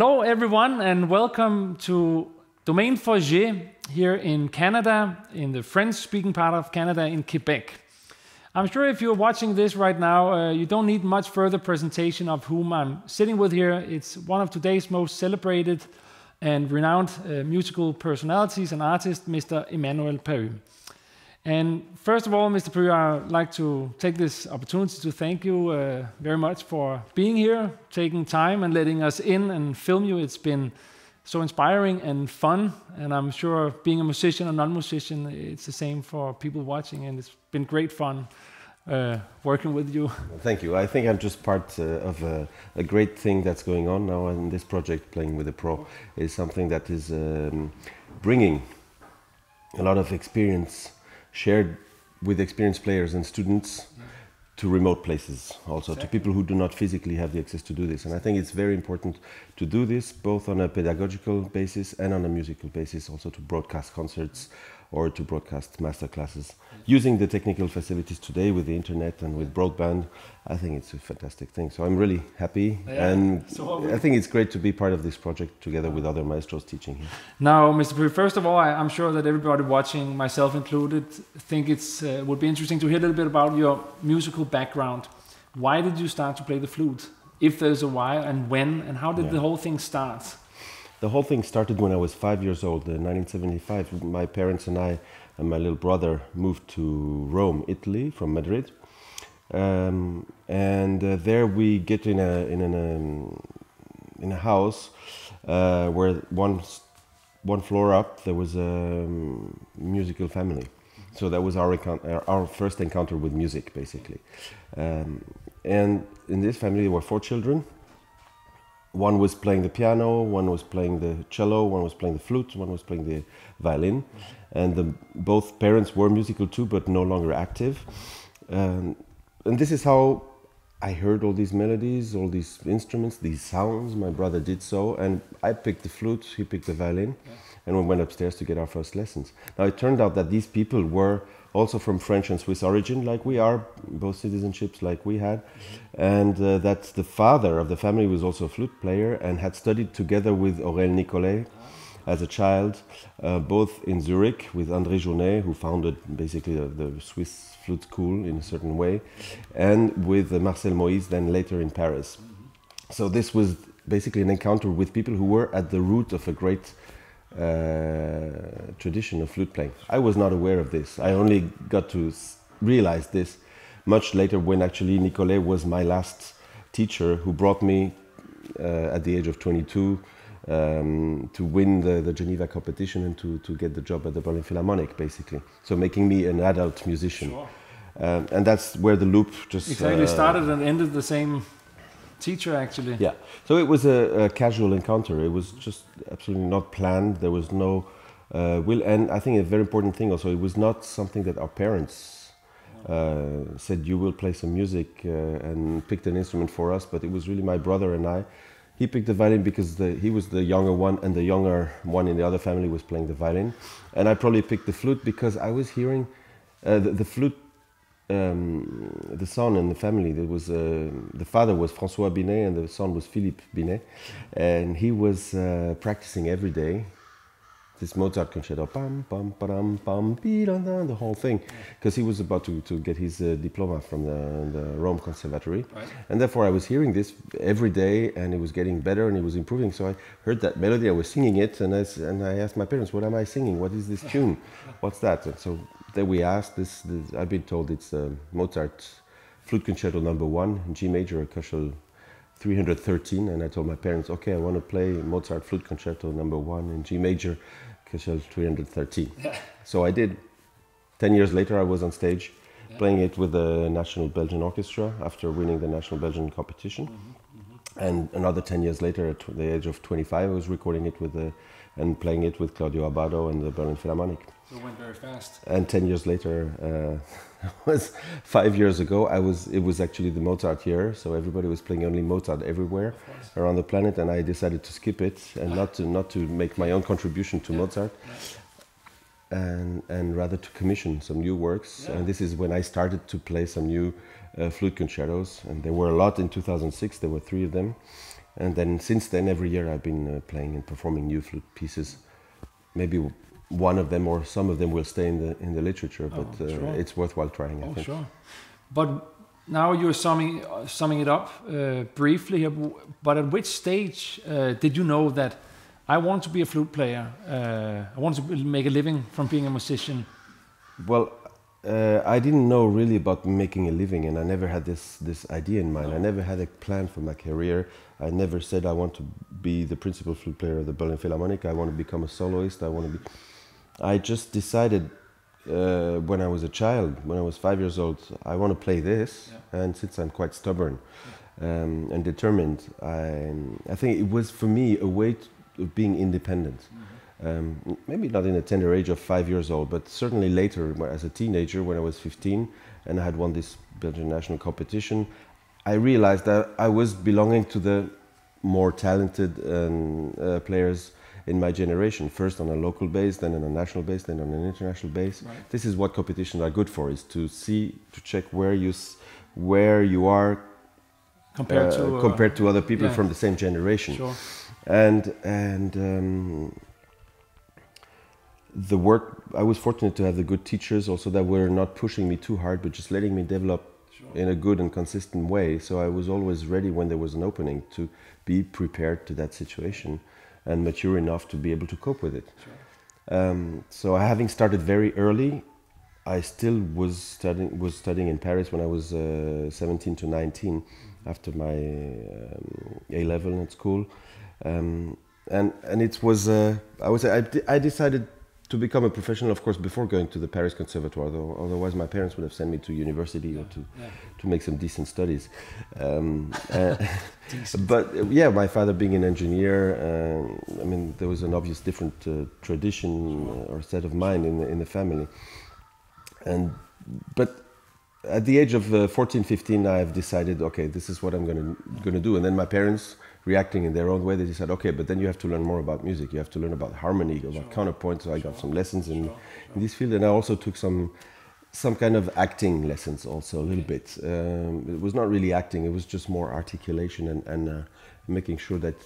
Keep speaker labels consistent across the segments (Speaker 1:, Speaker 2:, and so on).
Speaker 1: Hello everyone and welcome to Domaine Forget here in Canada, in the French-speaking part of Canada in Quebec. I'm sure if you're watching this right now, you don't need much further presentation of whom I'm sitting with here. It's one of today's most celebrated and renowned musical personalities and artist, Mr. Emmanuel Pahud. And first of all, Mr. Pahud, I'd like to take this opportunity to thank you very much for being here, taking time and letting us in and film you. It's been so inspiring and fun, and I'm sure being a musician or non-musician, it's the same for people watching, and it's been great fun working with you.
Speaker 2: Thank you. I think I'm just part of a great thing that's going on now, and this project, Playing with a Pro, is something that is bringing a lot of experience shared with experienced players and students to remote places, also to people who do not physically have the access to do this. And I think it's very important to do this both on a pedagogical basis and on a musical basis, also to broadcast concerts or to broadcast master classes. Using the technical facilities today with the internet and with broadband, I think it's a fantastic thing. So I'm really happy, and I think it's great to be part of this project together with other maestros teaching here.
Speaker 1: Now, Mr. Pahud, first of all, I'm sure that everybody watching, myself included, think it would be interesting to hear a little bit about your musical background. Why did you start to play the flute? If there's a why, and when, and how did the whole thing start?
Speaker 2: The whole thing started when I was 5 years old, in 1975. My parents and I and my little brother moved to Rome, Italy, from Madrid. There we get in a house where one floor up there was a musical family. So that was our first encounter with music, basically. And in this family there were 4 children. One was playing the piano, one was playing the cello, one was playing the flute, one was playing the violin. And both parents were musical too, but no longer active. And this is how I heard all these melodies, all these instruments, these sounds. My brother did so, and I picked the flute, he picked the violin, and we went upstairs to get our first lessons. Now it turned out that these people were also from French and Swiss origin, like we are, both citizenships like we had, and that the father of the family was also a flute player and had studied together with Aurèle Nicolet as a child, both in Zurich with André Jaunet, who founded basically the Swiss flute school in a certain way, and with Marcel Moïse then later in Paris. So this was basically an encounter with people who were at the root of a great tradition of flute playing. I was not aware of this. I only got to realize this much later, when actually Nicolet was my last teacher, who brought me at the age of 22 to win the Geneva competition and to get the job at the Berlin Philharmonic, basically. So making me an adult musician.
Speaker 1: Sure.
Speaker 2: And that's where the loop just
Speaker 1: exactly started and ended the same teacher, actually.
Speaker 2: Yeah, so it was a casual encounter. It was just absolutely not planned. There was no will, and I think a very important thing also, it was not something that our parents said, you will play some music and picked an instrument for us, but it was really my brother and I. He picked the violin because he was the younger one, and the younger one in the other family was playing the violin. And I probably picked the flute because I was hearing the flute. The son in the family, there was the father was François Binet and the son was Philippe Binet, and he was practicing every day this Mozart concerto, pam pam pam pam the whole thing, because he was about to get his diploma from the Rome Conservatory, and therefore I was hearing this every day, and it was getting better and it was improving. So I heard that melody, I was singing it, and I asked my parents, what am I singing? What is this tune? What's that? And so then we asked this. I've been told it's Mozart Flute Concerto No. 1 in G major, Köchel 313, and I told my parents, okay, I want to play Mozart Flute Concerto No. 1 in G major, Köchel 313. So I did. 10 years later, I was on stage playing it with the National Belgian Orchestra after winning the National Belgian competition. And another 10 years later, at the age of 25, I was recording it and playing it with Claudio Abbado and the Berlin Philharmonic.
Speaker 1: So it went very fast.
Speaker 2: And 10 years later, was 5 years ago, it was actually the Mozart year, so everybody was playing only Mozart everywhere around the planet, and I decided to skip it and not to make my own contribution to Mozart, and rather to commission some new works. And this is when I started to play some new flute concertos, and there were a lot in 2006. There were 3 of them, And then since then, every year I've been playing and performing new flute pieces. Maybe one of them or some of them will stay in the literature, but
Speaker 1: sure.
Speaker 2: it's worthwhile trying, I think.
Speaker 1: Sure. But now you're summing it up briefly here, but at which stage did you know that I want to be a flute player, I want to make a living from being a musician?
Speaker 2: Well, I didn't know really about making a living, and I never had this idea in mind. No. I never had a plan for my career. I never said I want to be the principal flute player of the Berlin Philharmonic. I want to become a soloist. I just decided when I was a child, when I was 5 years old, I want to play this. Yeah. And since I'm quite stubborn and determined, I think it was for me a way of being independent. Maybe not in a tender age of 5 years old, but certainly later as a teenager when I was 15 and I had won this Belgian national competition, I realized that I was belonging to the more talented players in my generation, first on a local base, then on a national base, then on an international base. Right. This is what competitions are good for, is to check where you are compared to other people from the same generation. Sure. And the work, I was fortunate to have the good teachers also that were not pushing me too hard, but just letting me develop in a good and consistent way. So I was always ready when there was an opening to be prepared to that situation and mature enough to be able to cope with it. Sure. So having started very early, I still was studying in Paris when I was 17 to 19 after my A-level at school. And it was, I decided to become a professional, of course, before going to the Paris Conservatoire, otherwise my parents would have sent me to university or to make some decent studies. But yeah, my father being an engineer, I mean, there was an obvious different tradition or set of mind in the family. But at the age of 14, 15, I've decided, okay, this is what I'm going to do. And then my parents, reacting in their own way, they said, okay, but then you have to learn more about music. You have to learn about harmony, about counterpoint. So I got some lessons in this field, and I also took some kind of acting lessons also a little bit. It was not really acting; it was just more articulation and making sure that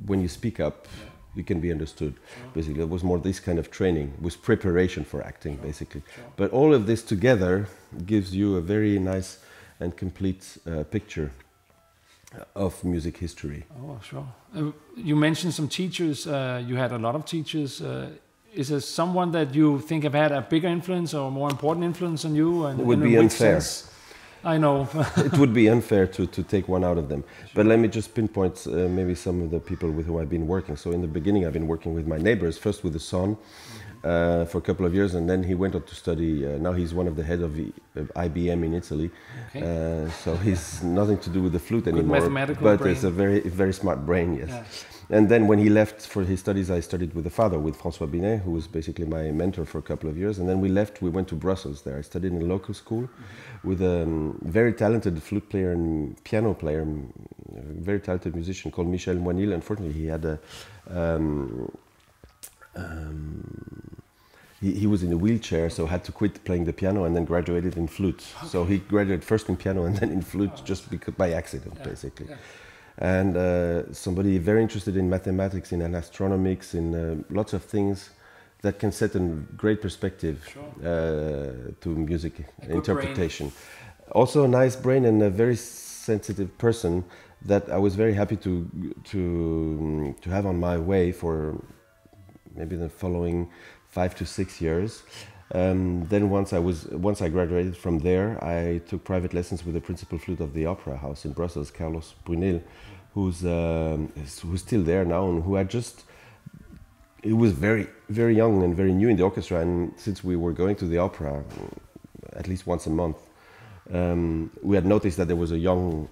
Speaker 2: when you speak up, you can be understood. Basically, it was more this kind of training. It was preparation for acting, basically. But all of this together gives you a very nice and complete picture of music history. Oh, sure.
Speaker 1: You mentioned some teachers. You had a lot of teachers. Is there someone that you think have had a bigger influence or more important influence on you? And,
Speaker 2: it would be unfair.
Speaker 1: I know.
Speaker 2: It would be unfair to take one out of them. Sure. But let me just pinpoint maybe some of the people with whom I've been working. So in the beginning, I've been working with my neighbors, first with the son for a couple of years, and then he went on to study. Now he's one of the head of IBM in Italy. Okay. So he's nothing to do with the flute anymore. But brain. It's a very smart brain, yes. Yeah. And then when he left for his studies, I studied with the father, with François Binet, who was basically my mentor for a couple of years. And then we went to Brussels there. I studied in a local school with a very talented flute player and piano player, a very talented musician called Michel Moinil. Unfortunately, he had he was in a wheelchair, so had to quit playing the piano and then graduated in flute. Okay. So he graduated first in piano and then in flute just because, by accident, basically. Yeah. And somebody very interested in mathematics, in astronomics, in lots of things that can set a great perspective to music interpretation. Also a nice brain and a very sensitive person that I was very happy to have on my way for maybe the following 5 to 6 years. Then once I graduated from there, I took private lessons with the principal flute of the Opera House in Brussels, Carlos Brunel, who's still there now and who had just. He was very, very young and very new in the orchestra, and since we were going to the opera at least once a month, we had noticed that there was a young,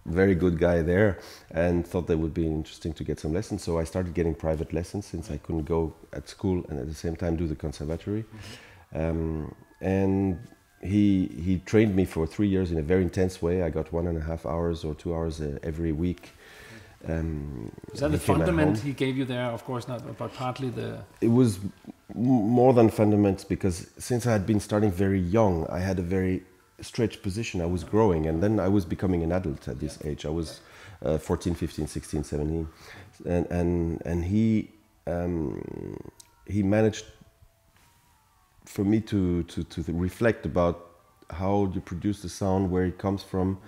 Speaker 2: very good guy there, and thought that would be interesting to get some lessons. So I started getting private lessons since I couldn't go at school and at the same time do the conservatory. And he trained me for 3 years in a very intense way. I got 1.5 hours or 2 hours every week.
Speaker 1: Is that the fundament he gave you there? Of course not, but partly the...
Speaker 2: It was more than fundamentals, because since I had been starting very young, I had a very stretched position. I was growing, and then I was becoming an adult at this age. 14, 15, 16, 17. And he managed for me to reflect about how you produce the sound, where it comes from,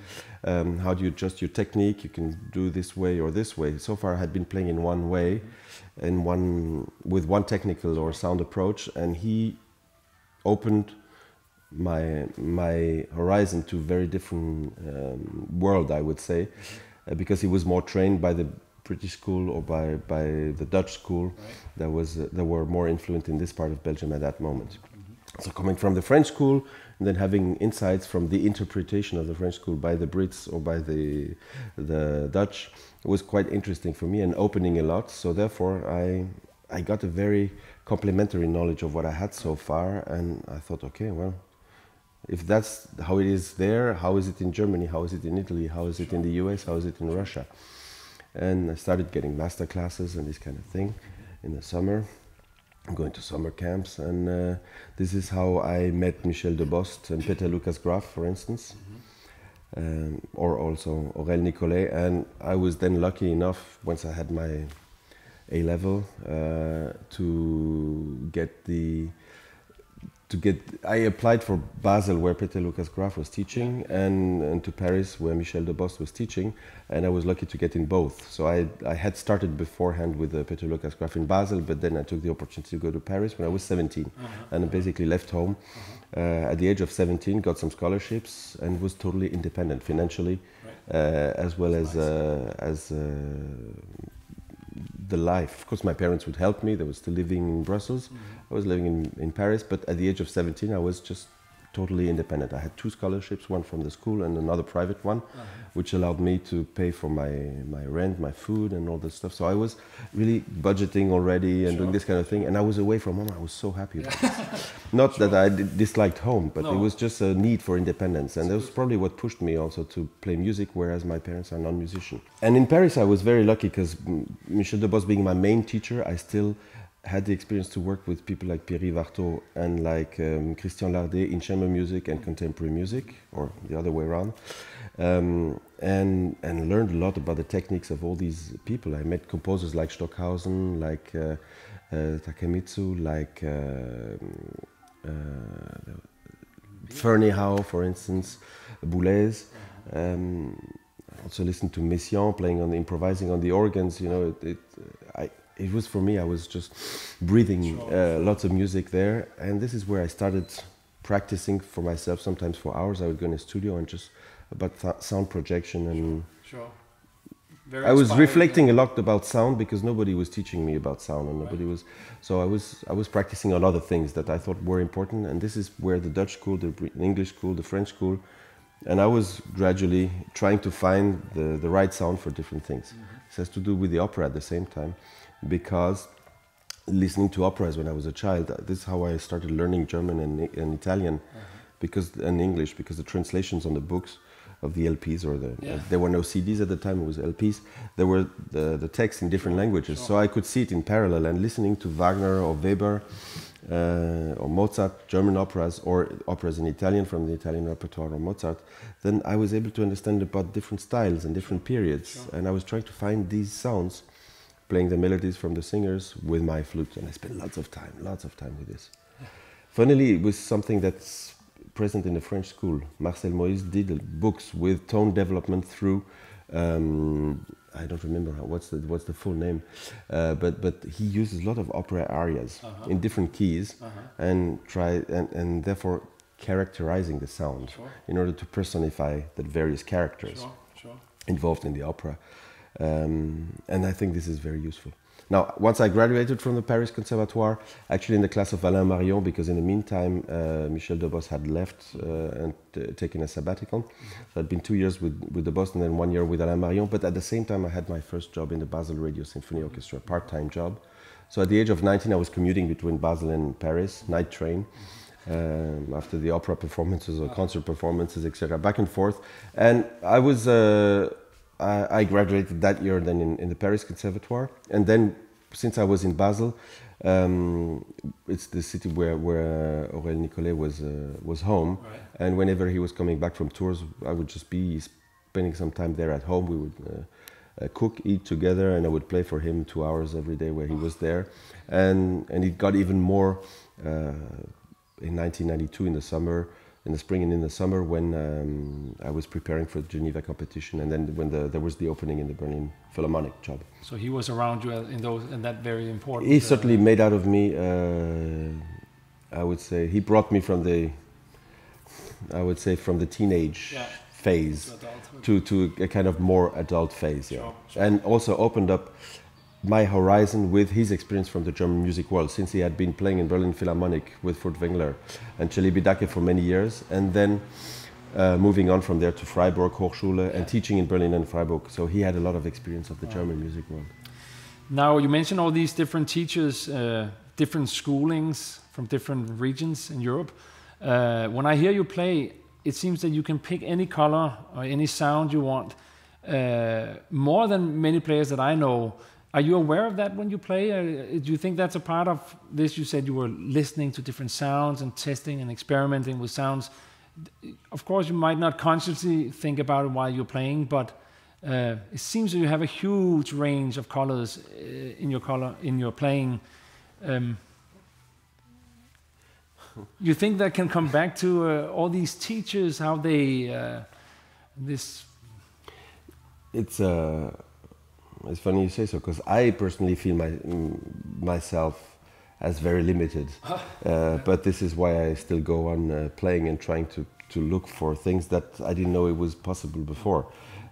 Speaker 2: how do you adjust your technique, you can do this way or this way. So far I had been playing in one way, with one technical or sound approach, and he opened my horizon to very different world, I would say, because he was more trained by the British school or by the Dutch school that were more influent in this part of Belgium at that moment. So coming from the French school and then having insights from the interpretation of the French school by the Brits or by the Dutch was quite interesting for me and opening a lot. So therefore I got a very complementary knowledge of what I had so far, and I thought, okay, well, if that's how it is there, how is it in Germany, how is it in Italy, how is it in the US, how is it in Russia? And I started getting master classes and this kind of thing in the summer. I'm going to summer camps, and this is how I met Michel de Bost and Peter Lucas Graf, for instance, or also Aurèle Nicolet. And I was then lucky enough, once I had my A-level, I applied for Basel, where Peter Lucas Graf was teaching, and to Paris, where Michel de Bost was teaching, and I was lucky to get in both. So I had started beforehand with Peter Lucas Graf in Basel, but then I took the opportunity to go to Paris when I was 17, and I basically left home at the age of 17, got some scholarships, and was totally independent financially, as well as the life. Of course, my parents would help me. They were still living in Brussels. I was living in Paris, but at the age of 17, I was just totally independent. I had 2 scholarships, one from the school and another private one, which allowed me to pay for my rent, my food, and all that stuff. So I was really budgeting already and doing this kind of thing. And I was away from home. I was so happy about it. Not that I disliked home, but it was just a need for independence. And that was probably what pushed me also to play music, whereas my parents are non-musicians. And in Paris, I was very lucky because Michel de Bost being my main teacher, I still had the experience to work with people like Pierre Vartot and like Christian Lardet in chamber music and contemporary music, or the other way around, and learned a lot about the techniques of all these people. I met composers like Stockhausen, like Takemitsu, like Ferneyhough, for instance, Boulez. I also listened to Messiaen playing improvising on the organs. You know, it was for me, I was just breathing lots of music there, and this is where I started practicing for myself, sometimes for hours. I would go in a studio and just about sound projection, and I was reflecting a lot about sound because nobody was teaching me about sound, and nobody was. So I was practicing on other things that I thought were important, and this is where the Dutch school, the English school, the French school, and I was gradually trying to find the right sound for different things. This has to do with the opera at the same time, because listening to operas when I was a child, this is how I started learning German and Italian, and English, because the translations on the books of the LPs, or there were no CDs at the time, it was LPs, there were the text in different languages, so I could see it in parallel, and listening to Wagner or Weber or Mozart, German operas, or operas in Italian from the Italian repertoire, or Mozart, then I was able to understand about different styles and different periods, and I was trying to find these sounds, playing the melodies from the singers with my flute, and I spent lots of time with this. Funnily, it was something that's present in the French school. Marcel Moïse did books with tone development through, I don't remember what's the full name, but he uses a lot of opera arias in different keys, and therefore characterizing the sound in order to personify the various characters involved in the opera. And I think this is very useful. Now, once I graduated from the Paris Conservatoire, actually in the class of Alain Marion, because in the meantime, Michel de Bost had left and taken a sabbatical. So I'd been 2 years with de Bost and then 1 year with Alain Marion. But at the same time, I had my first job in the Basel Radio Symphony Orchestra, a part-time job. So at the age of 19, I was commuting between Basel and Paris, night train, after the opera performances or concert performances, etc., back and forth. And I graduated that year then in the Paris Conservatoire, and then since I was in Basel, it's the city where Aurèle Nicolet was home, and whenever he was coming back from tours, I would just be spending some time there at home. We would cook, eat together, and I would play for him 2 hours every day where he was there. And it got even more in 1992 in the summer, in the spring and in the summer, when I was preparing for the Geneva competition, and then when there was the opening in the Berlin Philharmonic job.
Speaker 1: So he was around you in that very important.
Speaker 2: He certainly made out of me. I would say he brought me from the teenage phase to a kind of more adult phase, yeah. Sure. And also opened up my horizon with his experience from the German music world, since he had been playing in Berlin Philharmonic with Furtwängler and Celibidache for many years, and then moving on from there to Freiburg Hochschule and teaching in Berlin and Freiburg. So he had a lot of experience of the German music world.
Speaker 1: Now, you mentioned all these different teachers, different schoolings from different regions in Europe. When I hear you play, it seems that you can pick any color or any sound you want, more than many players that I know. Are you aware of that when you play? Do you think that's a part of this? You said you were listening to different sounds and testing and experimenting with sounds. Of course, you might not consciously think about it while you're playing, but it seems that you have a huge range of colors in your playing. You think that can come back to all these teachers, how they
Speaker 2: It's funny you say so, because I personally feel myself as very limited. But this is why I still go on playing and trying to look for things that I didn't know it was possible before.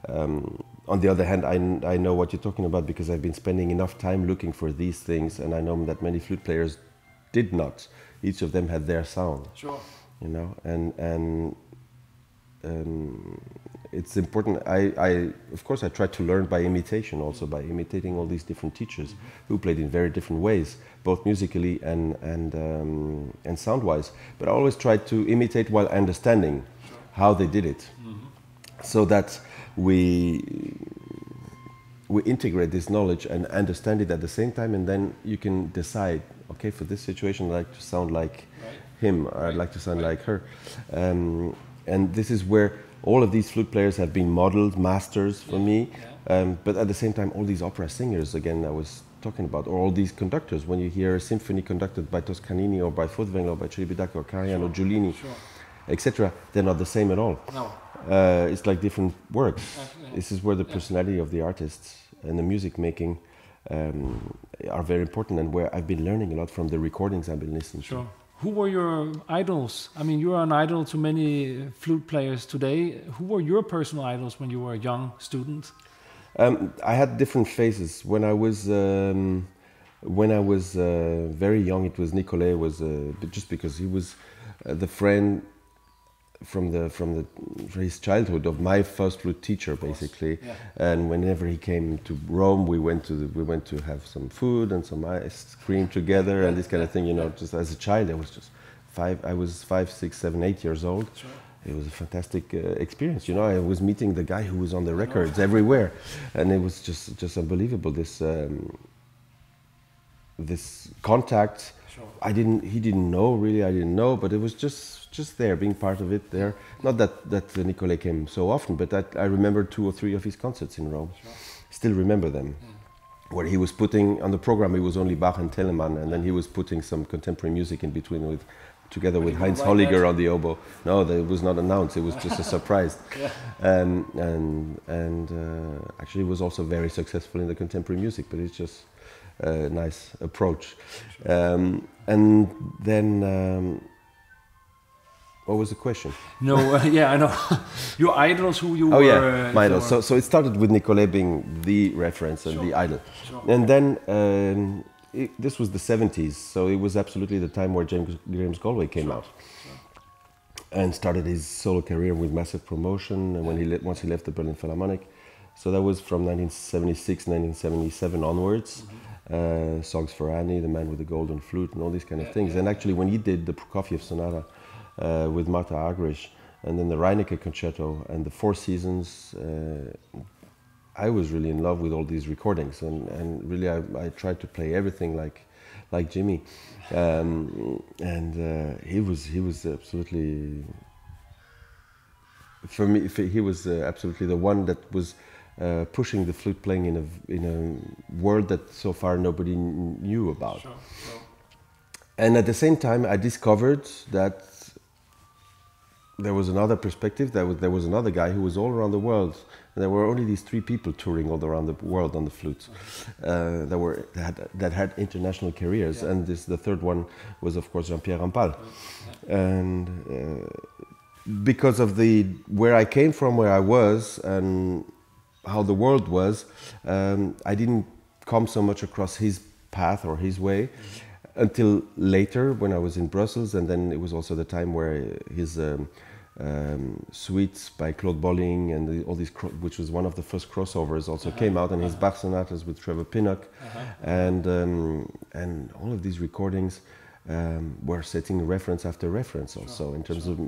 Speaker 2: On the other hand, I know what you're talking about, because I've been spending enough time looking for these things, and I know that many flute players did not. Each of them had their sound. Sure. You know, and it's important. I of course I try to learn by imitation, also by imitating all these different teachers who played in very different ways, both musically and sound-wise. But I always try to imitate while understanding how they did it, so that we integrate this knowledge and understand it at the same time, and then you can decide, okay, for this situation I like to sound like him, or I'd like to sound like her. And this is where all of these flute players have been modeled masters for me. But at the same time, all these opera singers, again, I was talking about, or all these conductors, when you hear a symphony conducted by Toscanini or by Furtwängler or by Celibidache or Karajan or Giulini, etc., they're not the same at all. No. It's like different works. This is where the personality of the artists and the music making are very important, and where I've been learning a lot from the recordings I've been listening to.
Speaker 1: Who were your idols? I mean, you are an idol to many flute players today. Who were your personal idols when you were a young student?
Speaker 2: I had different phases. When I was very young, it was Nicolet. Was just because he was the friend from his childhood of my first flute teacher, basically. Yeah. And whenever he came to Rome, we went to have some food and some ice cream together and this kind of thing. You know, just as a child, I was 5, 6, 7, 8 years old. Sure. It was a fantastic experience. You know, I was meeting the guy who was on the records everywhere, and it was just unbelievable. This contact. Sure. He didn't know really. I didn't know, but it was just there, being part of it there. Not that Nicolet came so often, but I remember 2 or 3 of his concerts in Rome. Sure. Still remember them. Where he was putting on the program, it was only Bach and Telemann, and then he was putting some contemporary music in between together with Heinz Holliger on the oboe. No, that was not announced. It was just a surprise. Actually, it was also very successful in the contemporary music, but it's just a nice approach. And then, what was the question?
Speaker 1: No, I know. Your idols, who you were...
Speaker 2: Oh yeah, my idols. So it started with Nicolet being the reference and the idol. Sure. And then this was the 70s, so it was absolutely the time where James Galway came out. Sure. And started his solo career with massive promotion, and once he left the Berlin Philharmonic. So that was from 1976, 1977 onwards. Songs for Annie, The Man with the Golden Flute, and all these kind of things. And actually, when he did the Prokofiev Sonata with Martha Argerich, and then the Reinecke Concerto and the Four Seasons, I was really in love with all these recordings, and really I tried to play everything like Jimmy, and he was absolutely, for me, he was absolutely the one that was pushing the flute playing in a world that so far nobody knew about.
Speaker 1: Sure.
Speaker 2: And at the same time, I discovered that there was another perspective. There was another guy who was all around the world. And there were only these 3 people touring all around the world on the flute that had international careers. And the third one was, of course, Jean-Pierre Rampal. And because of where I came from, where I was, and how the world was, I didn't come so much across his path or his way until later when I was in Brussels, and then it was also the time where his suites by Claude Bolling and all these, which was one of the first crossovers, also came out, and his Bach sonatas with Trevor Pinnock, and all of these recordings were setting reference after reference also in terms of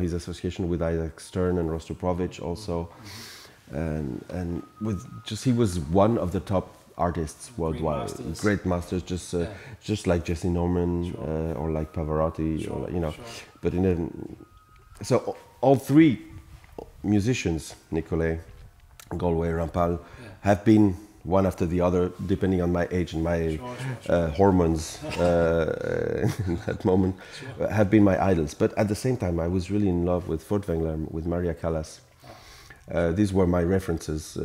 Speaker 2: his association with Isaac Stern and Rostropovich also, and with he was one of the top artists worldwide, great masters, just like Jesse Norman or like Pavarotti, but so all 3 musicians, Nicolai, Galway, Rampal, have been one after the other, depending on my age and my hormones in that moment, have been my idols. But at the same time, I was really in love with Furtwängler, with Maria Callas. These were my references.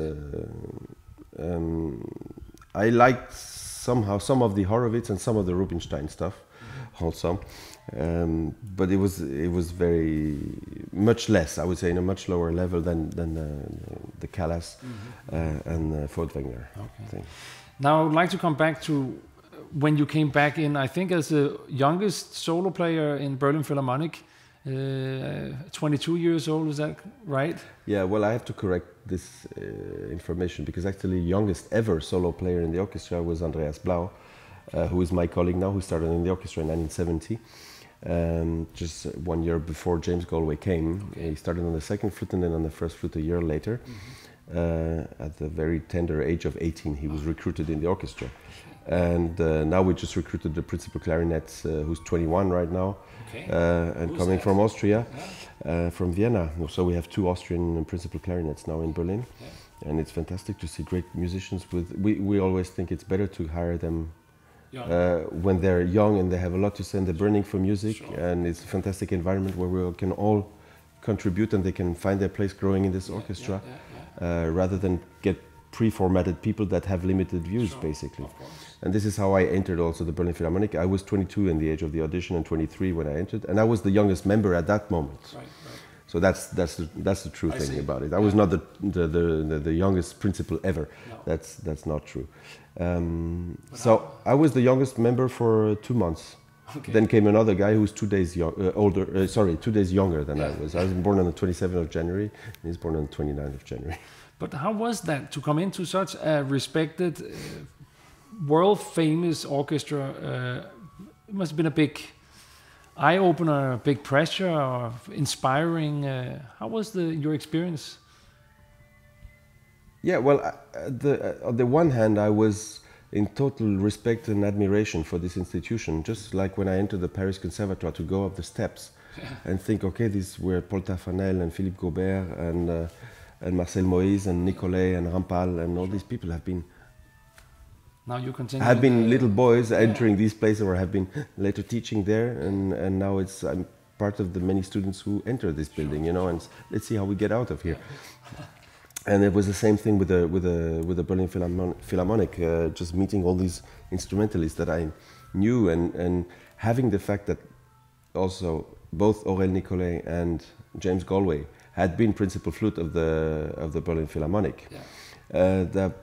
Speaker 2: I liked somehow some of the Horowitz and some of the Rubinstein stuff also, but it was very much less, I would say, in a much lower level than the Callas and the Furtwängler thing.
Speaker 1: Now I would like to come back to when you came back in, I think as the youngest solo player in Berlin Philharmonic, 22 years old, is that right?
Speaker 2: Yeah, well, I have to correct this information, because actually youngest ever solo player in the orchestra was Andreas Blau, who is my colleague now, who started in the orchestra in 1970, just 1 year before James Galway came. He started on the second flute and then on the first flute a year later. At the very tender age of 18, he was recruited in the orchestra. And now we just recruited the principal clarinet, who's 21 right now, and who's coming from Austria, from Vienna. So we have 2 Austrian principal clarinets now in Berlin, and it's fantastic to see great musicians. We always think it's better to hire them when they're young and they have a lot to say and they're burning for music, and it's a fantastic environment where we can all contribute and they can find their place growing in this orchestra, rather than get pre-formatted people that have limited views, basically. And this is how I entered also the Berlin Philharmonic. I was 22 in the age of the audition and 23 when I entered, and I was the youngest member at that moment. So that's the true thing about it. I was not the youngest principal ever. No. That's not true. So I was the youngest member for 2 months. Then came another guy who was 2 days 2 days younger than I was. I was born on the 27th of January, and he's born on the 29th of January.
Speaker 1: But how was that to come into such a respected, world-famous orchestra? It must have been a big eye-opener, a big pressure, or inspiring. How was your experience? Yeah,
Speaker 2: well, on the one hand, I was in total respect and admiration for this institution, just like when I entered the Paris Conservatoire to go up the steps and think, okay, these were Paul Taffanel and Philippe Gaubert and Marcel Moïse and Nicolai and Rampal, and all these people have been little boys entering these places, or have been later teaching there, and now I'm part of the many students who enter this building, and let's see how we get out of here. And it was the same thing with the Berlin Philharmonic, just meeting all these instrumentalists that I knew, and having the fact that also both Aurel Nicolai and James Galway had been principal flute of the Berlin Philharmonic. That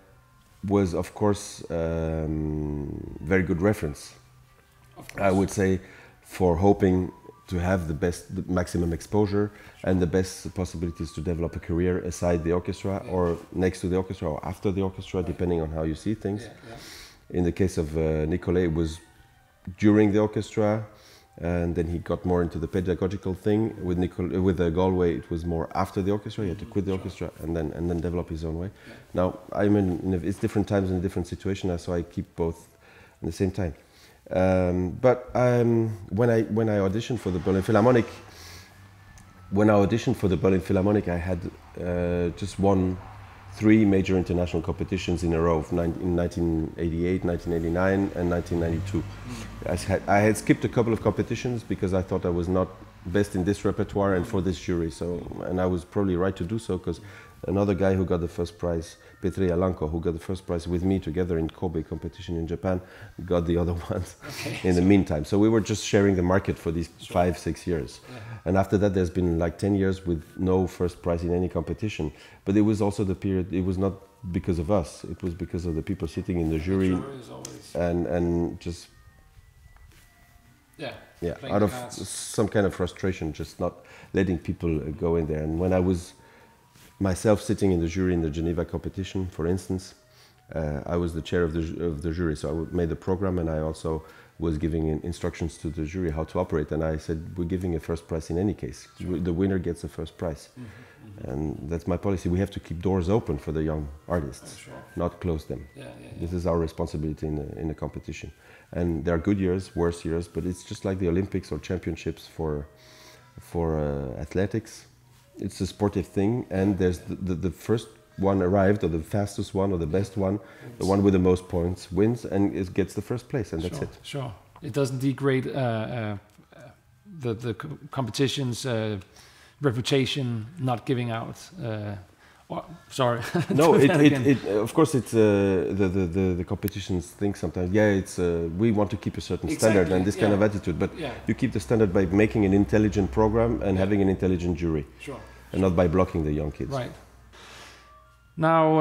Speaker 2: was, of course, very good reference, I would say, for hoping to have the maximum exposure and the best possibilities to develop a career aside the orchestra, or next to the orchestra, or after the orchestra, depending on how you see things. In the case of Nicolai, it was during the orchestra, and then he got more into the pedagogical thing. With Galway, it was more after the orchestra. He had to quit the orchestra and then develop his own way. Now, it's different times and different situations, so I keep both at the same time. But when I auditioned for the Berlin Philharmonic, I had just one 3 major international competitions in a row in 1988, 1989, and 1992. I had skipped a couple of competitions because I thought I was not best in this repertoire and for this jury. So, and I was probably right to do so, because another guy who got the first prize, Petri Alanko, who got the first prize with me together in Kobe competition in Japan, got the other ones in the meantime. So we were just sharing the market for these 5-6 years. Yeah. And after that, there's been like 10 years with no first prize in any competition. But it was also the period, it was not because of us, it was because of the people sitting in the jury and just out of some kind of frustration, just not letting people go in there. And when I was myself sitting in the jury in the Geneva competition, for instance, I was the chair of the jury, so I made the program, and I also was giving instructions to the jury how to operate. And I said, we're giving a first prize in any case. The winner gets a first prize. And that's my policy. We have to keep doors open for the young artists, not close them. This is our responsibility in the competition. And there are good years, worse years, but it's just like the Olympics or championships for athletics. It's a sportive thing, and there's the first one arrived, or the fastest one, or the best one, the one with the most points wins, and it gets the first place, and that's it.
Speaker 1: Sure. It doesn't degrade the competition's reputation, not giving out. Sorry.
Speaker 2: No, of course it's the competitions think sometimes. Yeah, it's we want to keep a certain standard and this kind of attitude, but you keep the standard by making an intelligent program and having an intelligent jury, and not by blocking the young kids.
Speaker 1: Right. Now,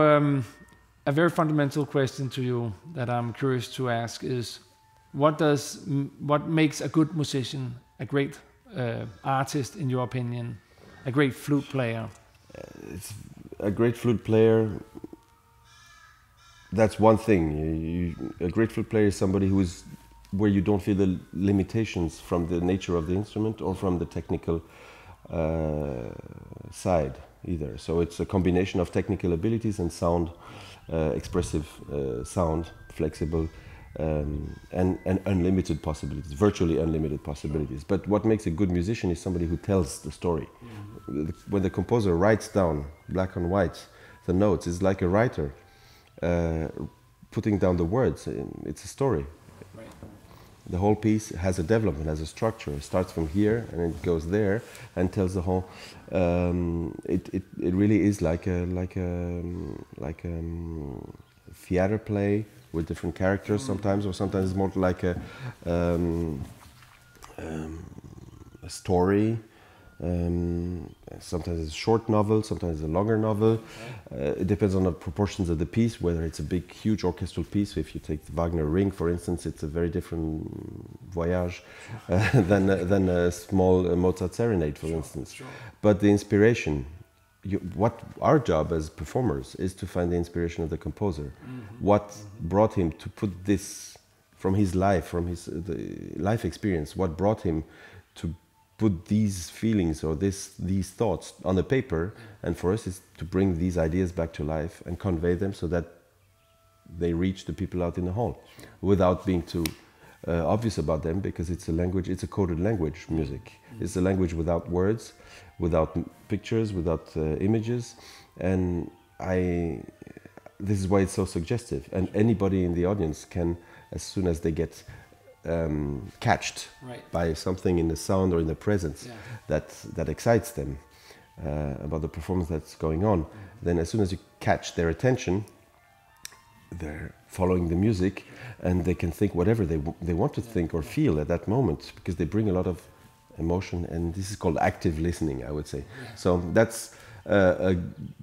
Speaker 1: a very fundamental question to you that I'm curious to ask is, what makes a good musician, a great artist in your opinion, a great flute player?
Speaker 2: It's a great flute player, that's one thing. A great flute player is somebody who is where you don't feel the limitations from the nature of the instrument or from the technical side either. So it's a combination of technical abilities and sound, expressive sound, flexible, and unlimited possibilities, virtually unlimited possibilities. But what makes a good musician is somebody who tells the story. When the composer writes down, black on white, the notes, it's like a writer putting down the words. It's a story. Right. The whole piece has a development, has a structure. It starts from here and it goes there and tells the whole. It really is like a theater play with different characters sometimes, or sometimes it's more like a story. Sometimes it's a short novel, sometimes it's a longer novel. It depends on the proportions of the piece, whether it's a big, huge orchestral piece. If you take the Wagner Ring, for instance, it's a very different voyage than a small Mozart serenade, for instance. But the inspiration, what our job as performers is to find the inspiration of the composer. What brought him to put this from his life, from his life experience, what brought him to put these feelings or these thoughts on the paper, and for us is to bring these ideas back to life and convey them so that they reach the people out in the hall without being too obvious about them, because it's a language, it's a coded language, music. It's a language without words, without pictures, without images, and this is why it's so suggestive, and anybody in the audience can, as soon as they get catched by something in the sound or in the presence that excites them about the performance that's going on, then as soon as you catch their attention, they're following the music, and they can think whatever they want to think or feel at that moment, because they bring a lot of emotion, and this is called active listening, I would say. So that's a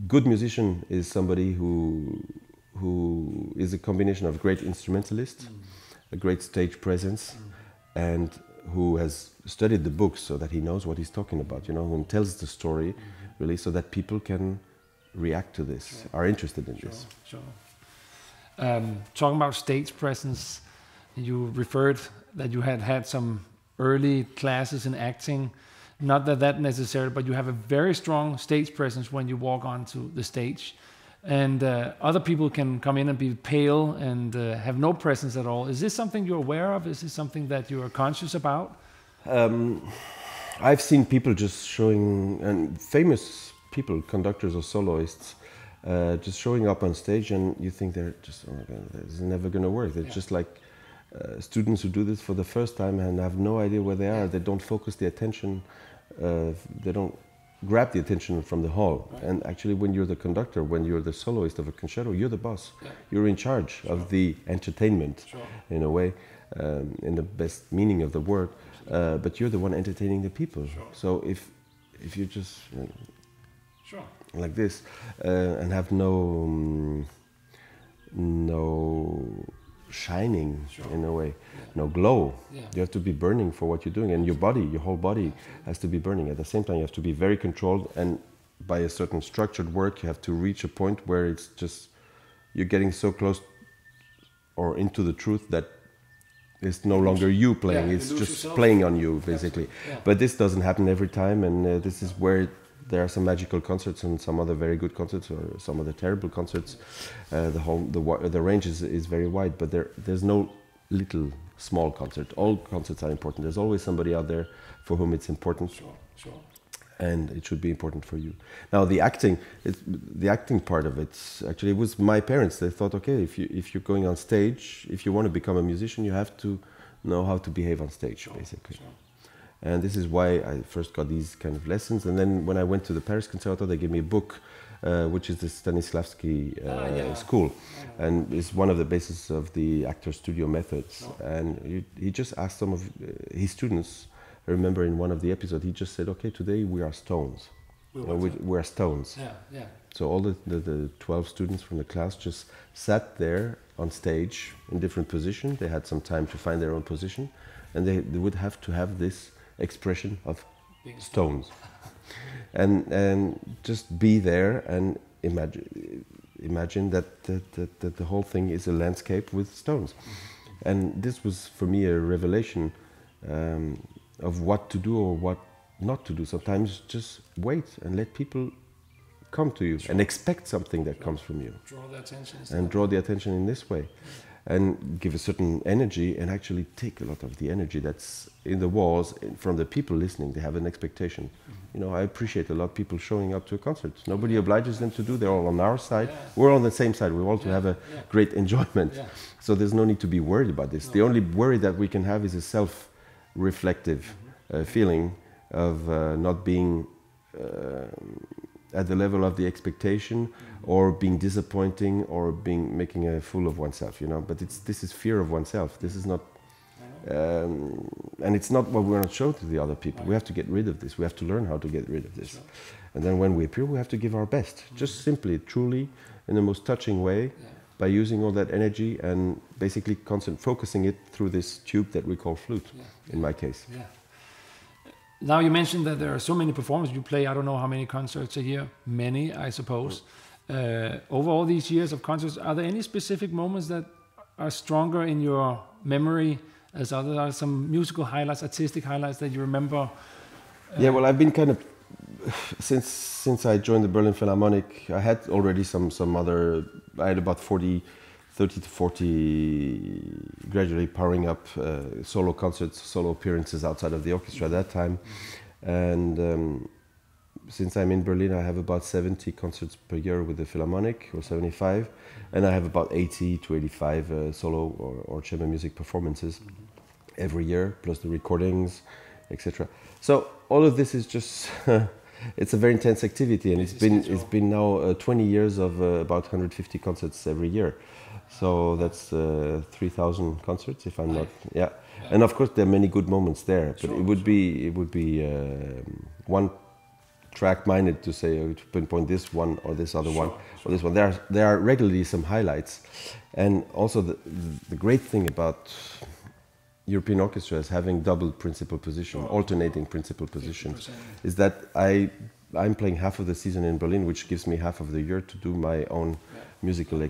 Speaker 2: good musician is somebody who is a combination of great instrumentalist, a great stage presence, and who has studied the books so that he knows what he's talking about, who tells the story really, so that people can react to this, are interested in this.
Speaker 1: Talking about stage presence, you referred that you had some early classes in acting. Not that necessary, but you have a very strong stage presence when you walk onto the stage. And other people can come in and be pale and have no presence at all. Is this something you're aware of? Is this something that you are conscious about?
Speaker 2: I've seen people just showing, and famous people, conductors or soloists, just showing up on stage, and you think they're just, oh my God, this is never going to work. They're just like students who do this for the first time and have no idea where they are. They don't focus the attention. They don't grab the attention from the hall. Right. And actually, when you're the conductor, when you're the soloist of a concerto, you're the boss. Yeah. You're in charge of the entertainment, in a way, in the best meaning of the word. But you're the one entertaining the people. So if you just like this and have no shining in a way, no glow. You have to be burning for what you're doing, and your body, your whole body has to be burning. At the same time, you have to be very controlled, and by a certain structured work, you have to reach a point where it's just you're getting so close or into the truth that it's no longer you playing, it's just yourself. Playing on you, basically. But this doesn't happen every time, and this is where there are some magical concerts and some other very good concerts, or some other terrible concerts. The range is very wide, but there's no little small concert. All concerts are important. There's always somebody out there for whom it's important. And it should be important for you. Now the acting part of it, actually, it was my parents. They thought, okay, if you're going on stage, if you want to become a musician, you have to know how to behave on stage, basically. And this is why I first got these kind of lessons. And then when I went to the Paris Conservatoire, they gave me a book, which is the Stanislavski school, and is one of the bases of the actor studio methods. And he just asked some of his students. I remember in one of the episodes, he just said, "Okay, today we are stones. We are stones." So all the 12 students from the class just sat there on stage in different positions. They had some time to find their own position, and they would have to have this expression of stones, and just be there and imagine that the whole thing is a landscape with stones. And this was for me a revelation of what to do or what not to do. Sometimes just wait and let people come to you and expect something that comes from you. Draw the attention in this way. And give a certain energy, and actually take a lot of the energy that's in the walls from the people listening. They have an expectation. You know, I appreciate a lot of people showing up to a concert. Nobody obliges them to do. They're all on our side. We're on the same side. We want to have a great enjoyment. So there's no need to be worried about this. The only worry that we can have is a self-reflective feeling of not being at the level of the expectation, or being disappointing, or making a fool of oneself, you know. But this is fear of oneself. This is not, and it's not what we want to show to the other people. We have to get rid of this. We have to learn how to get rid of this. And then when we appear, we have to give our best, just simply, truly, in the most touching way, by using all that energy and basically focusing it through this tube that we call flute, in my case.
Speaker 1: Now you mentioned that there are so many performances you play. I don't know how many concerts a year. Many, I suppose. Over all these years of concerts, are there any specific moments that are stronger in your memory as others? Are some musical highlights, artistic highlights that you remember?
Speaker 2: Yeah, well, I've been kind of since I joined the Berlin Philharmonic. I had already some other. I had about 30 to 40 gradually powering up solo concerts, solo appearances outside of the orchestra at that time. And since I'm in Berlin, I have about 70 concerts per year with the Philharmonic, or 75. And I have about 80 to 85 solo or chamber music performances every year, plus the recordings, etc. So all of this is just, it's a very intense activity, and it's been now 20 years of about 150 concerts every year. So that's 3,000 concerts, if I'm not. And of course there are many good moments there, but it would be one track minded to say, to pinpoint this one or this other one or this one. There are regularly some highlights, and also the great thing about European orchestras having double principal position, alternating principal positions, is that I'm playing half of the season in Berlin, which gives me half of the year to do my own musical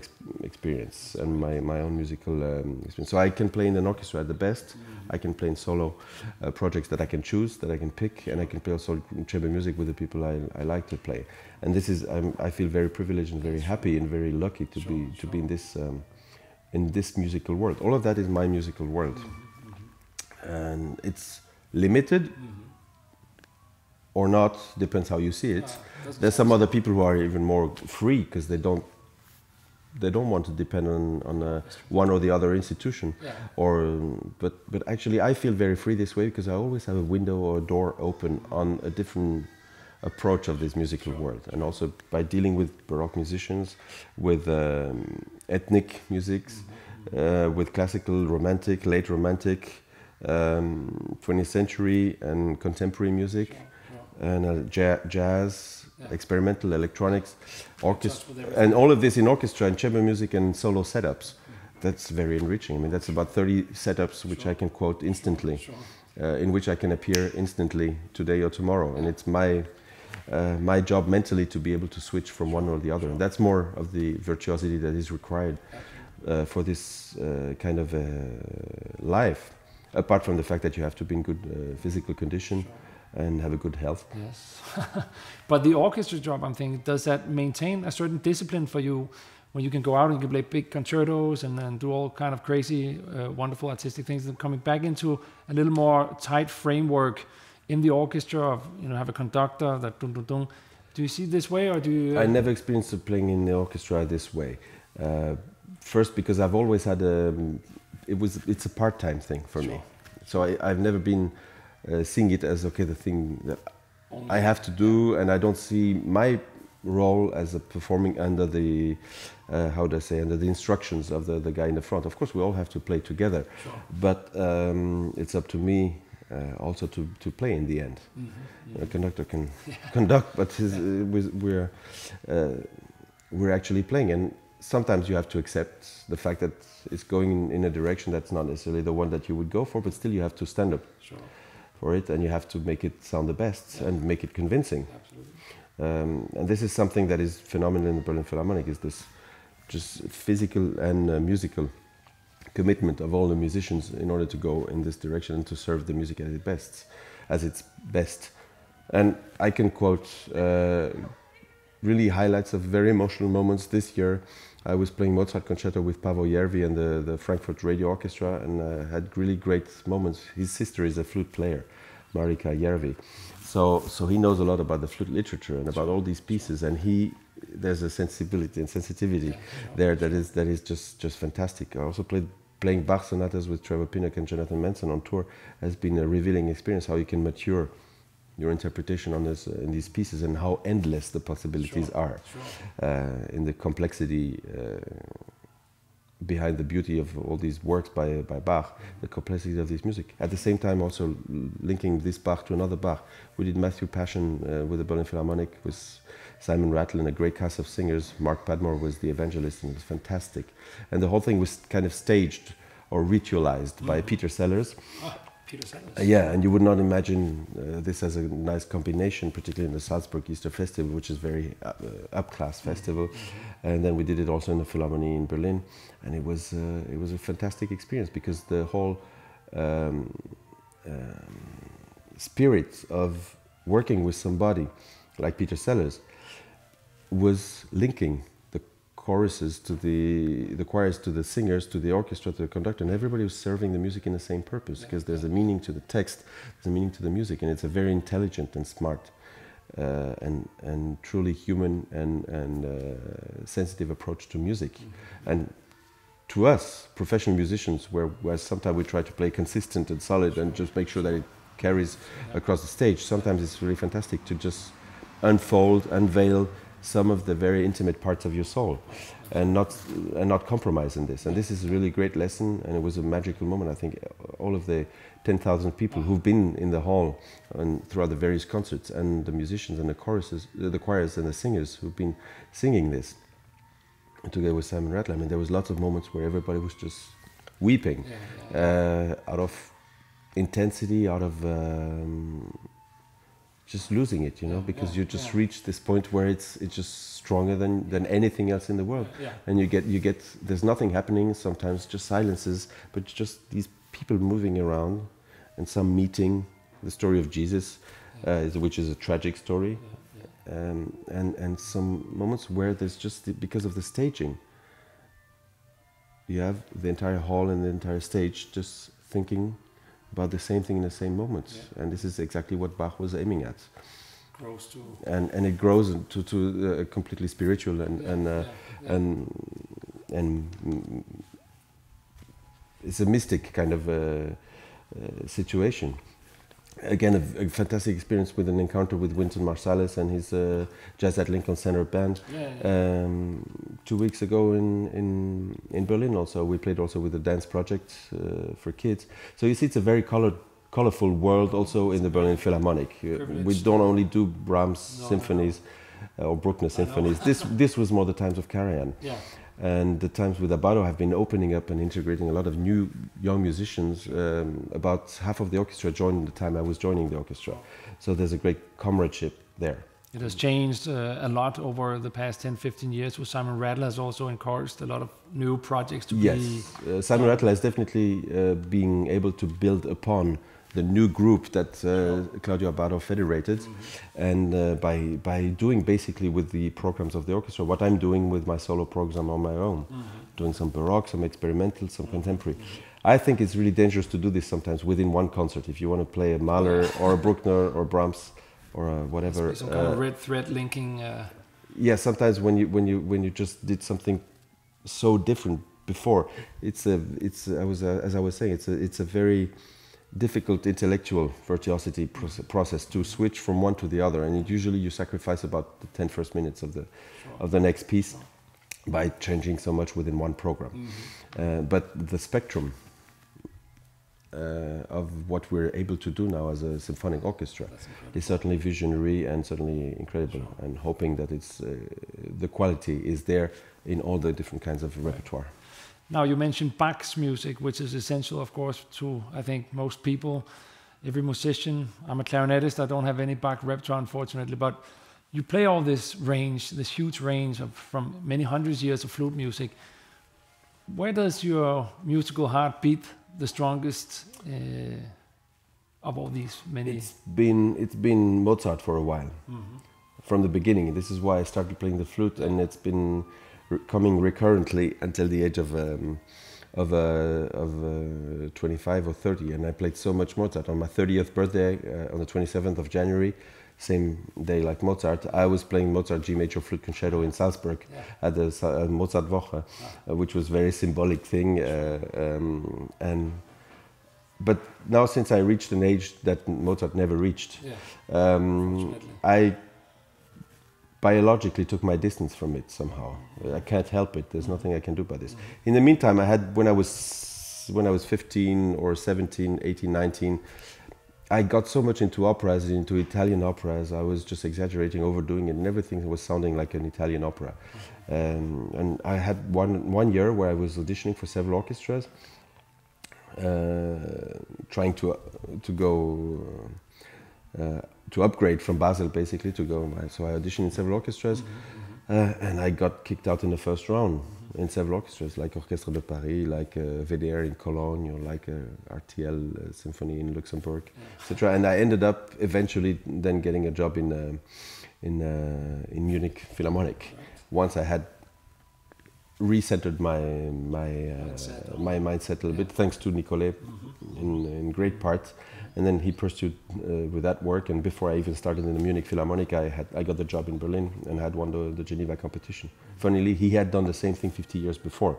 Speaker 2: experience and my own musical experience. So I can play in an orchestra at the best. I can play in solo projects that I can choose, that I can pick, and I can play also chamber music with the people I like to play. And this is I feel very privileged and very happy and very lucky to be in this musical world. All of that is my musical world, and it's limited. or not, depends how you see it. There's some other people who are even more free because they don't want to depend on one or the other institution. But actually I feel very free this way because I always have a window or a door open on a different approach of this musical world, and also by dealing with Baroque musicians, with ethnic musics, with classical, romantic, late romantic, 20th century and contemporary music, and jazz, experimental electronics, orchestra, and all of this in orchestra and chamber music and solo setups. That's very enriching. I mean, that's about 30 setups which I can quote instantly, in which I can appear instantly today or tomorrow, and it's my job mentally to be able to switch from one or the other. And that's more of the virtuosity that is required for this kind of life, apart from the fact that you have to be in good physical condition and have a good health.
Speaker 1: Yes. But the orchestra job, I'm thinking, does that maintain a certain discipline for you when you can go out and you can play big concertos and then do all kind of crazy, wonderful artistic things, and coming back into a little more tight framework in the orchestra of, have a conductor that dun dun dun. Do you see it this way, or do you?
Speaker 2: I never experienced playing in the orchestra this way. First, because I've always had it's a part-time thing for me. So I've never been seeing it as the thing that I have to do, and I don't see my role as a performing under the under the instructions of the guy in the front. Of course, we all have to play together, but it's up to me also to play in the end. A conductor can conduct, but we're actually playing, and sometimes you have to accept the fact that it's going in a direction that's not necessarily the one that you would go for, but still you have to stand up for it, and you have to make it sound the best and make it convincing. And this is something that is phenomenal in the Berlin Philharmonic, is this just physical and musical commitment of all the musicians in order to go in this direction and to serve the music as its best. And I can quote really highlights of very emotional moments. This year I was playing Mozart Concerto with Paavo Järvi and the Frankfurt Radio Orchestra, and had really great moments. His sister is a flute player, Marika Järvi. So he knows a lot about the flute literature and about all these pieces, and there's a sensibility and sensitivity there that is just fantastic. I also playing Bach sonatas with Trevor Pinnock and Jonathan Manson on tour has been a revealing experience, how you can mature your interpretation on this in these pieces, and how endless the possibilities are in the complexity behind the beauty of all these works by Bach, the complexity of this music. At the same time, also linking this Bach to another Bach. We did Matthew Passion with the Berlin Philharmonic with Simon Rattle and a great cast of singers. Mark Padmore was the evangelist, and it was fantastic. And the whole thing was kind of staged or ritualized by Peter Sellers.
Speaker 1: Peter Sellers.
Speaker 2: And you would not imagine this as a nice combination, particularly in the Salzburg Easter Festival, which is very up-class festival. And then we did it also in the Philharmonie in Berlin, and it was a fantastic experience, because the whole spirit of working with somebody like Peter Sellers was linking the choruses to the choirs, to the singers, to the orchestra, to the conductor, and everybody was serving the music in the same purpose, because there's a meaning to the text, there's a meaning to the music, and it's a very intelligent and smart and truly human and sensitive approach to music. And to us, professional musicians, where sometimes we try to play consistent and solid and just make sure that it carries across the stage, sometimes it's really fantastic to just unveil some of the very intimate parts of your soul, and not compromise in this. And this is a really great lesson, and it was a magical moment. I think all of the 10,000 people who've been in the hall and throughout the various concerts, and the musicians and the choruses, the choirs and the singers who've been singing this together with Simon Rattle. I mean, there was lots of moments where everybody was just weeping out of intensity, out of just losing it, because you just reach this point where it's just stronger than anything else in the world. And you get there's nothing happening, sometimes just silences, but just these people moving around, and some meeting the story of Jesus, which is a tragic story, and some moments where there's just, because of the staging, you have the entire hall and the entire stage just thinking about the same thing in the same moments. And this is exactly what Bach was aiming at.
Speaker 1: grows to
Speaker 2: and it grows to completely spiritual and it's a mystic kind of situation. Again, a fantastic experience with an encounter with Wynton Marsalis and his Jazz at Lincoln Center band. 2 weeks ago in Berlin also. We played also with the dance project for kids. So you see it's a very colorful world also in the Berlin Philharmonic. We don't only do Brahms symphonies or Bruckner symphonies. This was more the times of Karajan.
Speaker 1: Yeah.
Speaker 2: And the times with Abbado have been opening up and integrating a lot of new young musicians. About half of the orchestra joined the time I was joining the orchestra. So there's a great comradeship there.
Speaker 1: It has changed a lot over the past 10, 15 years. With Simon Rattle has also encouraged a lot of new projects to be...
Speaker 2: Simon Rattle has definitely being able to build upon the new group that Claudio Abbado federated, and by doing basically with the programs of the orchestra what I'm doing with my solo program on my own, doing some Baroque, some experimental, some contemporary. I think it's really dangerous to do this sometimes within one concert. If you want to play a Mahler or a Bruckner or Brahms or whatever,
Speaker 1: some kind of red thread linking.
Speaker 2: Yeah, sometimes when you just did something so different before, as I was saying, it's a very difficult intellectual virtuosity process to switch from one to the other, and usually you sacrifice about the 10 first minutes of the next piece by changing so much within one program. But the spectrum of what we're able to do now as a symphonic orchestra is certainly visionary and certainly incredible, and hoping that it's the quality is there in all the different kinds of repertoire.
Speaker 1: Now, you mentioned Bach's music, which is essential, of course, to, I think, most people, every musician. I'm a clarinetist. I don't have any Bach repertoire, unfortunately, but you play all this range, this huge range from many hundreds of years of flute music. Where does your musical heart beat the strongest of all these many?
Speaker 2: It's been Mozart for a while, from the beginning. This is why I started playing the flute, and it's been coming recurrently until the age of 25 or 30, and I played so much Mozart. On my 30th birthday, on the 27th of January, same day like Mozart, I was playing Mozart G Major Flute Concerto in Salzburg at the Mozart Woche, which was a very symbolic thing. But now, since I reached an age that Mozart never reached, I biologically took my distance from it somehow. I can't help it. There's nothing I can do about this. In the meantime, I had, when I was 15 or 17, 18, 19, I got so much into operas, into Italian operas. I was just exaggerating, overdoing it, and everything was sounding like an Italian opera. And I had one year where I was auditioning for several orchestras, trying to go to upgrade from Basel, basically, to go. So I auditioned in several orchestras, and I got kicked out in the first round in several orchestras, like Orchestre de Paris, like VDR in Cologne, or like RTL Symphony in Luxembourg, etc. And I ended up eventually then getting a job in Munich Philharmonic. Once I had recentered my mindset a little bit, thanks to Nicolet, in great part. And then he pursued with that work. And before I even started in the Munich Philharmonic, I got the job in Berlin and had won the Geneva competition. Funnily, he had done the same thing 50 years before.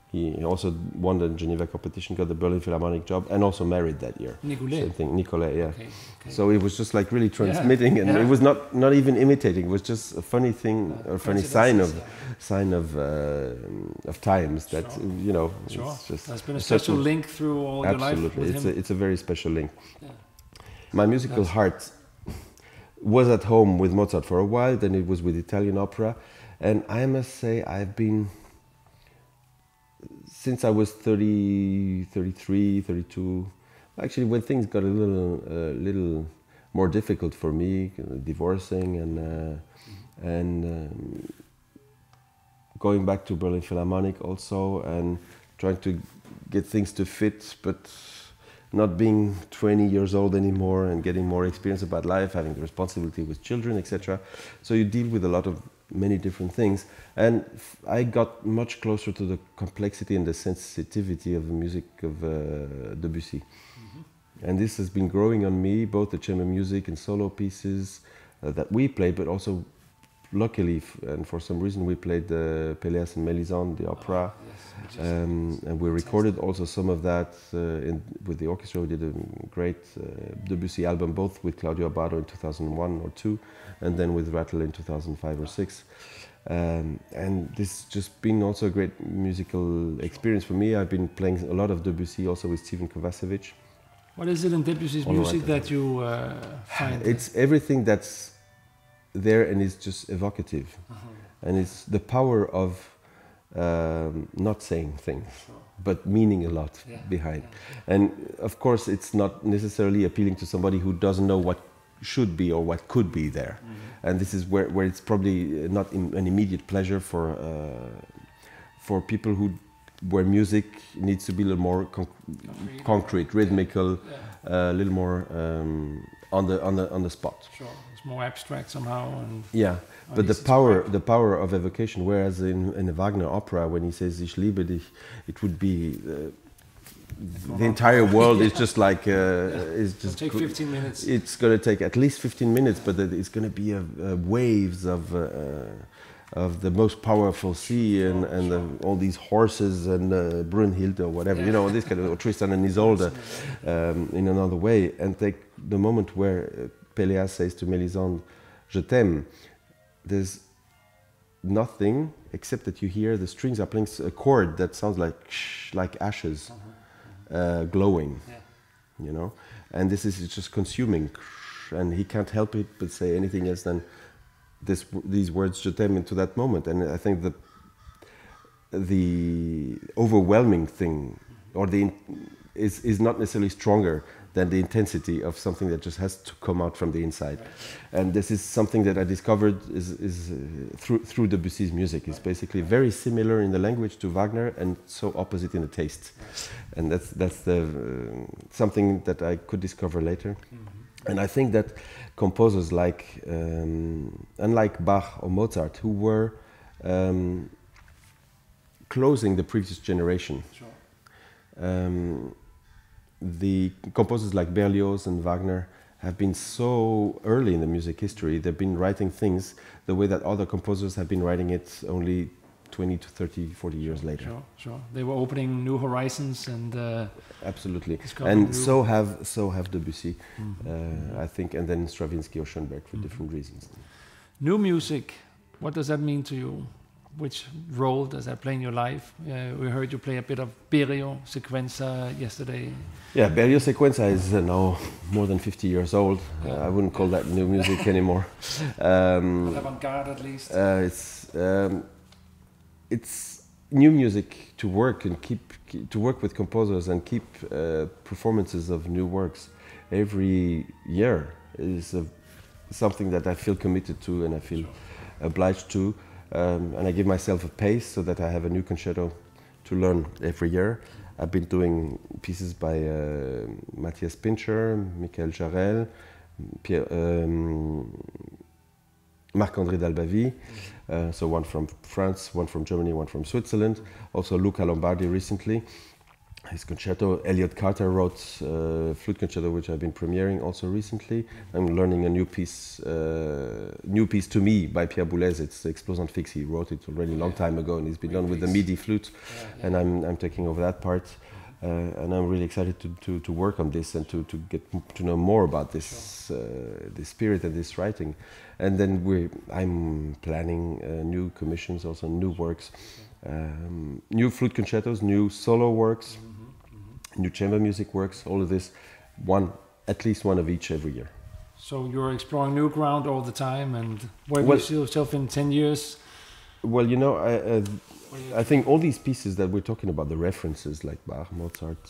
Speaker 2: He also won the Geneva competition, got the Berlin Philharmonic job, and also married that year.
Speaker 1: Nicolet.
Speaker 2: Same thing, Nicolet, yeah.
Speaker 1: Okay.
Speaker 2: So it was just like really transmitting, and it was not even imitating. It was just a funny thing, a funny sign of times that you know.
Speaker 1: Sure.
Speaker 2: It's just
Speaker 1: there's been a special link through all your life with him.
Speaker 2: Absolutely, it's a very special link. Yeah. My musical heart was at home with Mozart for a while. Then it was with Italian opera, and I must say I've been. Since I was 30, 33, 32, actually when things got a little more difficult for me, divorcing and going back to Berlin Philharmonic also, and trying to get things to fit, but not being 20 years old anymore and getting more experience about life, having the responsibility with children, etc. So you deal with many different things, and I got much closer to the complexity and the sensitivity of the music of Debussy. And this has been growing on me, both the chamber music and solo pieces, that we played, but also luckily, and for some reason, we played Péléas and Mélisande, the opera, and we recorded also some of that with the orchestra. We did a great Debussy album, both with Claudio Abbado in 2001 or 2, and then with Rattle in 2005 or 6. And this just been also a great musical experience for me. I've been playing a lot of Debussy also with Stephen Kovacevic.
Speaker 1: What is it in Debussy's music that you find?
Speaker 2: It's everything that's there and is just evocative. And it's the power of not saying things, but meaning a lot behind. And of course, it's not necessarily appealing to somebody who doesn't know what should be or what could be there. And this is where it's probably not an immediate pleasure for people where music needs to be a little more concrete, rhythmical, a little more on the spot.
Speaker 1: Sure, it's more abstract somehow. And
Speaker 2: but the power of evocation. Whereas in a Wagner opera, when he says "Ich liebe dich," it would be the entire world is just like is just
Speaker 1: take 15 minutes.
Speaker 2: It's going to take at least 15 minutes, but it's going to be waves of the most powerful sea and all these horses and Brunhilde or whatever, you know, this kind of, or Tristan and Isolde in another way. And take the moment where Péléas says to Mélisande, "Je t'aime," there's nothing except that you hear the strings are playing a chord that sounds like ashes glowing, you know, and this is just consuming, and he can't help it but say anything else than these words "Je t'aime" into that moment. And I think that the overwhelming thing, or is not necessarily stronger than the intensity of something that just has to come out from the inside. And this is something that I discovered is through Debussy's music. It's basically very similar in the language to Wagner and so opposite in the taste. And that's something that I could discover later. And I think that composers like, unlike Bach or Mozart, who were closing the previous generation, the composers like Berlioz and Wagner have been so early in the music history. They've been writing things the way that other composers have been writing it only 20 to 30, 40 years later.
Speaker 1: Sure. They were opening new horizons and
Speaker 2: absolutely. And so have Debussy, I think, and then Stravinsky or Schoenberg for different reasons.
Speaker 1: New music, what does that mean to you? Which role does that play in your life? We heard you play a bit of Berio Sequenza yesterday. Yeah,
Speaker 2: Berio Sequenza is now more than 50 years old. I wouldn't call that new music anymore.
Speaker 1: Avant-garde at least.
Speaker 2: It's new music to work and to work with composers and keep performances of new works every year is something that I feel committed to and I feel obliged to. And I give myself a pace so that I have a new concerto to learn every year. I've been doing pieces by Matthias Pincher, Michael Jarel, Marc-André Dalbavie, so one from France, one from Germany, one from Switzerland. Also Luca Lombardi recently. His concerto. Elliot Carter wrote flute concerto, which I've been premiering also recently. I'm learning a new piece to me by Pierre Boulez. It's Explosion Fixe. He wrote it already a long time ago, and it's been done with the MIDI flute, and I'm taking over that part. And I'm really excited to work on this and to get to know more about this this spirit and this writing. And then I'm planning new commissions, also new works, new flute concertos, new solo works. New chamber music works, all of this, at least one of each every year.
Speaker 1: So you're exploring new ground all the time, and where do you see yourself in 10 years?
Speaker 2: Well, you know, I think all these pieces that we're talking about, the references like Bach, Mozart,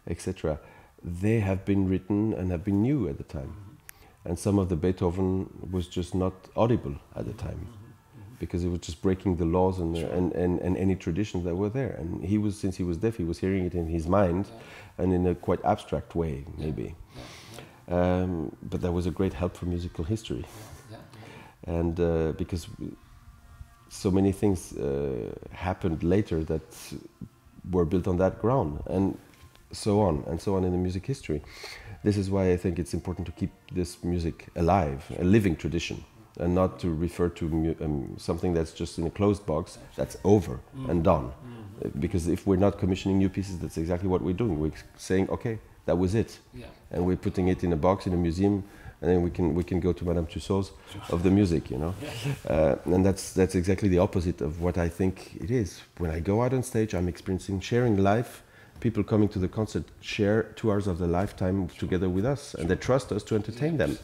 Speaker 2: etc., they have been written and have been new at the time. And some of the Beethoven was just not audible at the time. Because it was just breaking the laws and any traditions that were there. And since he was deaf, he was hearing it in his mind and in a quite abstract way, maybe. But that was a great help for musical history. And because so many things happened later that were built on that ground, and so on in the music history. This is why I think it's important to keep this music alive, a living tradition, and not to refer to something that's just in a closed box, that's over and done. Because if we're not commissioning new pieces, that's exactly what we're doing. We're saying, okay, that was it. And we're putting it in a box in a museum, and then we can go to Madame Tussauds of the music, you know. And that's exactly the opposite of what I think it is. When I go out on stage, I'm experiencing sharing life. People coming to the concert share 2 hours of their lifetime together with us, and they trust us to entertain them.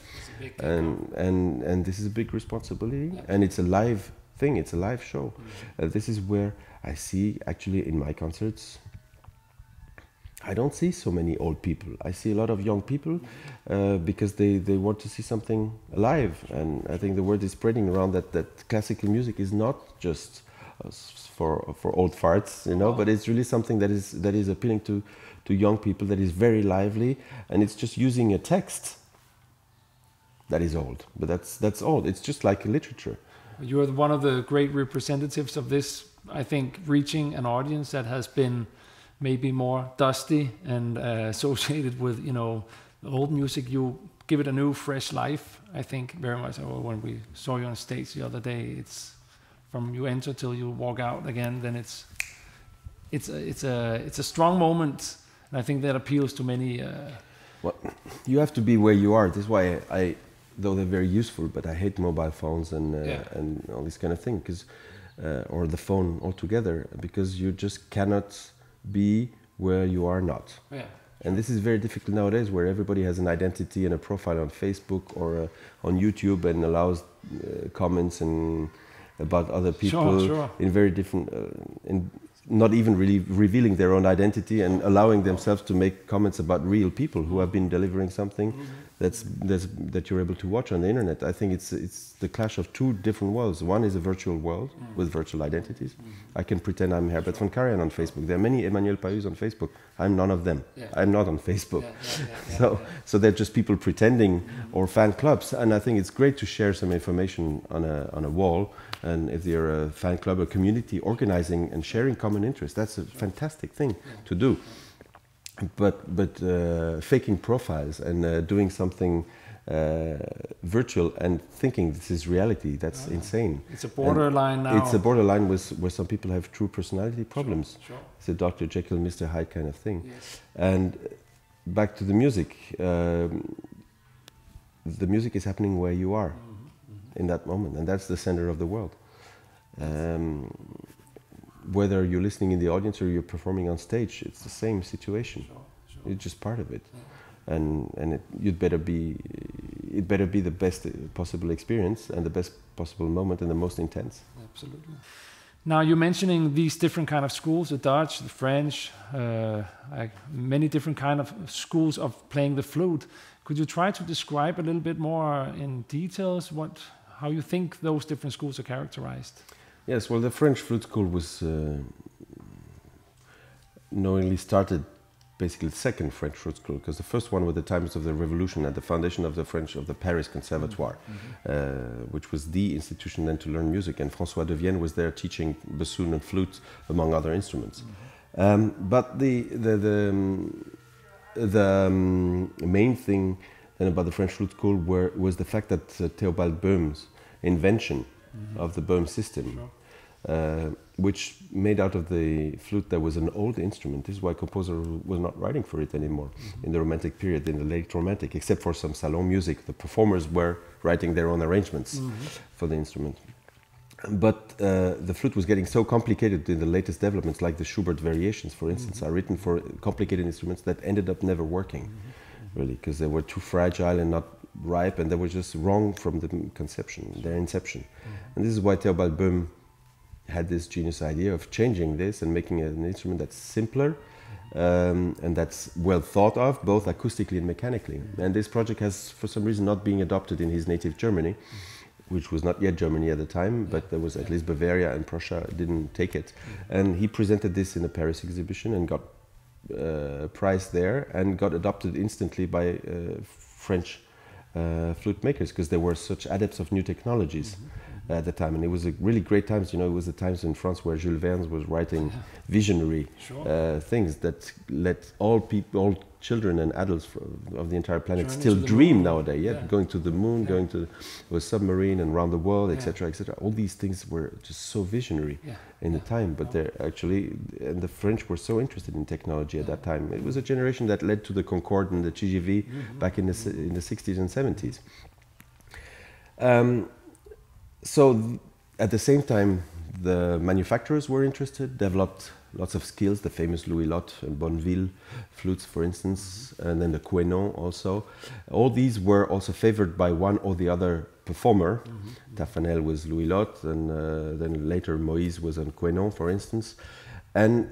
Speaker 2: And this is a big responsibility, and it's a live thing, it's a live show. This is where I see, actually, in my concerts, I don't see so many old people. I see a lot of young people because they want to see something alive. And I think the word is spreading around that classical music is not just for old farts, you know, but it's really something that is appealing to young people, that is very lively, and it's just using a text that is old. But that's old. It's just like literature.
Speaker 1: You're one of the great representatives of this, I think, reaching an audience that has been maybe more dusty and associated with, you know, old music. You give it a new, fresh life, I think, very much. When we saw you on stage the other day, it's from you enter till you walk out again, then it's a strong moment, and I think that appeals to many.
Speaker 2: Well, you have to be where you are. This is why I though they're very useful, but I hate mobile phones and all this kind of thing, because or the phone altogether, because you just cannot be where you are not. And this is very difficult nowadays, where everybody has an identity and a profile on Facebook or on YouTube, and allows comments and about other people in very different, in not even really revealing their own identity, and allowing themselves to make comments about real people who have been delivering something that you're able to watch on the internet. I think it's the clash of two different worlds. One is a virtual world with virtual identities. I can pretend I'm Herbert von Karajan on Facebook. There are many Emmanuel Pahuds on Facebook. I'm none of them. I'm not on Facebook. So they're just people pretending, or fan clubs. And I think it's great to share some information on a wall. And if you're a fan club or community organizing and sharing common interests, that's a fantastic thing to do. But faking profiles and doing something virtual and thinking this is reality, that's insane.
Speaker 1: It's a borderline now.
Speaker 2: It's a borderline where some people have true personality problems. It's a Dr. Jekyll, Mr. Hyde kind of thing. And back to the music. The music is happening where you are in that moment, and that's the center of the world. Whether you're listening in the audience or you're performing on stage, it's the same situation. You're just part of it, and it better be the best possible experience and the best possible moment and the most intense.
Speaker 1: Absolutely. Now you're mentioning these different kind of schools: the Dutch, the French, many different kind of schools of playing the flute. Could you try to describe a little bit more in details how you think those different schools are characterized?
Speaker 2: Yes, well, the French flute school was knowingly started, basically the second French flute school, because the first one was the times of the Revolution at the foundation of the Paris Conservatoire, which was the institution then to learn music, and François de Vienne was there teaching bassoon and flute, among other instruments. But the main thing then about the French flute school was the fact that Theobald Böhm's invention of the Böhm system, which made out of the flute that was an old instrument. This is why composer was not writing for it anymore in the Romantic period, in the late Romantic, except for some salon music. The performers were writing their own arrangements for the instrument. But the flute was getting so complicated in the latest developments, like the Schubert variations, for instance, are written for complicated instruments that ended up never working, really, because they were too fragile and not ripe, and they were just wrong from the conception, their inception. And this is why Theobald Böhm had this genius idea of changing this and making an instrument that's simpler and that's well thought of, both acoustically and mechanically. And this project has, for some reason, not been adopted in his native Germany, which was not yet Germany at the time, but there was at least Bavaria and Prussia didn't take it. And he presented this in a Paris exhibition and got a prize there, and got adopted instantly by French flute makers, because they were such adepts of new technologies. at the time, and it was a really great times. You know, it was the times in France where Jules Verne was writing visionary things that let all people, all children and adults of the entire planet still dream nowadays. Yeah, going to the moon, going to a submarine and around the world, etc., etc. All these things were just so visionary in the time, but they're actually, and the French were so interested in technology at that time. It was a generation that led to the Concorde and the TGV back in the 60s and 70s. So at the same time, the manufacturers were interested, developed lots of skills, the famous Louis Lotte and Bonneville flutes, for instance, and then the Quenon also. All these were also favored by one or the other performer. Taffanel was Louis Lotte, and then later Moïse was on Quenon, for instance. And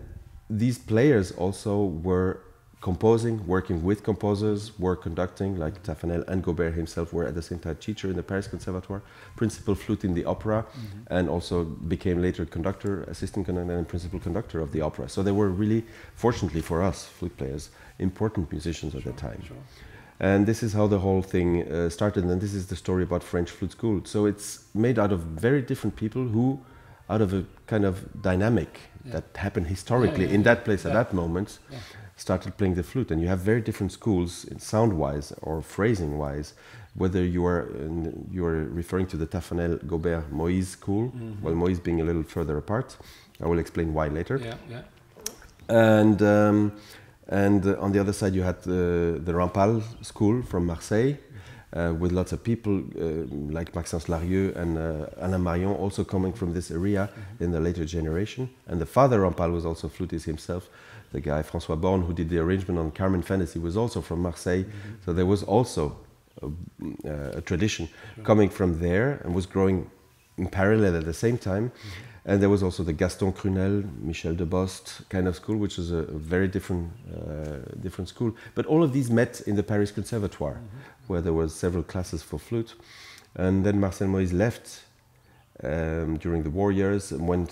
Speaker 2: these players also were composing, working with composers, were conducting, like Taffanel and Gaubert himself were at the same time teacher in the Paris Conservatoire, principal flute in the opera, and also became later conductor, assistant conductor, and principal conductor of the opera. So they were really, fortunately for us, flute players, important musicians at the time. And this is how the whole thing started, and this is the story about French flute school. So it's made out of very different people who, out of a kind of dynamic that happened historically in that place at that moment, started playing the flute. And you have very different schools, sound-wise or phrasing-wise, whether you are referring to the Taffanel, Gaubert, Moïse school, well, Moïse being a little further apart. I will explain why later. And on the other side, you had the Rampal school from Marseille, with lots of people like Maxence Larieux and Alain Marion also coming from this area in the later generation. And the father Rampal was also flutist himself. The guy François Borne, who did the arrangement on Carmen Fantasy, was also from Marseille. So there was also a tradition coming from there and was growing in parallel at the same time. And there was also the Gaston Crunel, Michel de Bost kind of school, which was a very different school. But all of these met in the Paris Conservatoire, where there were several classes for flute. And then Marcel Moïse left during the war years and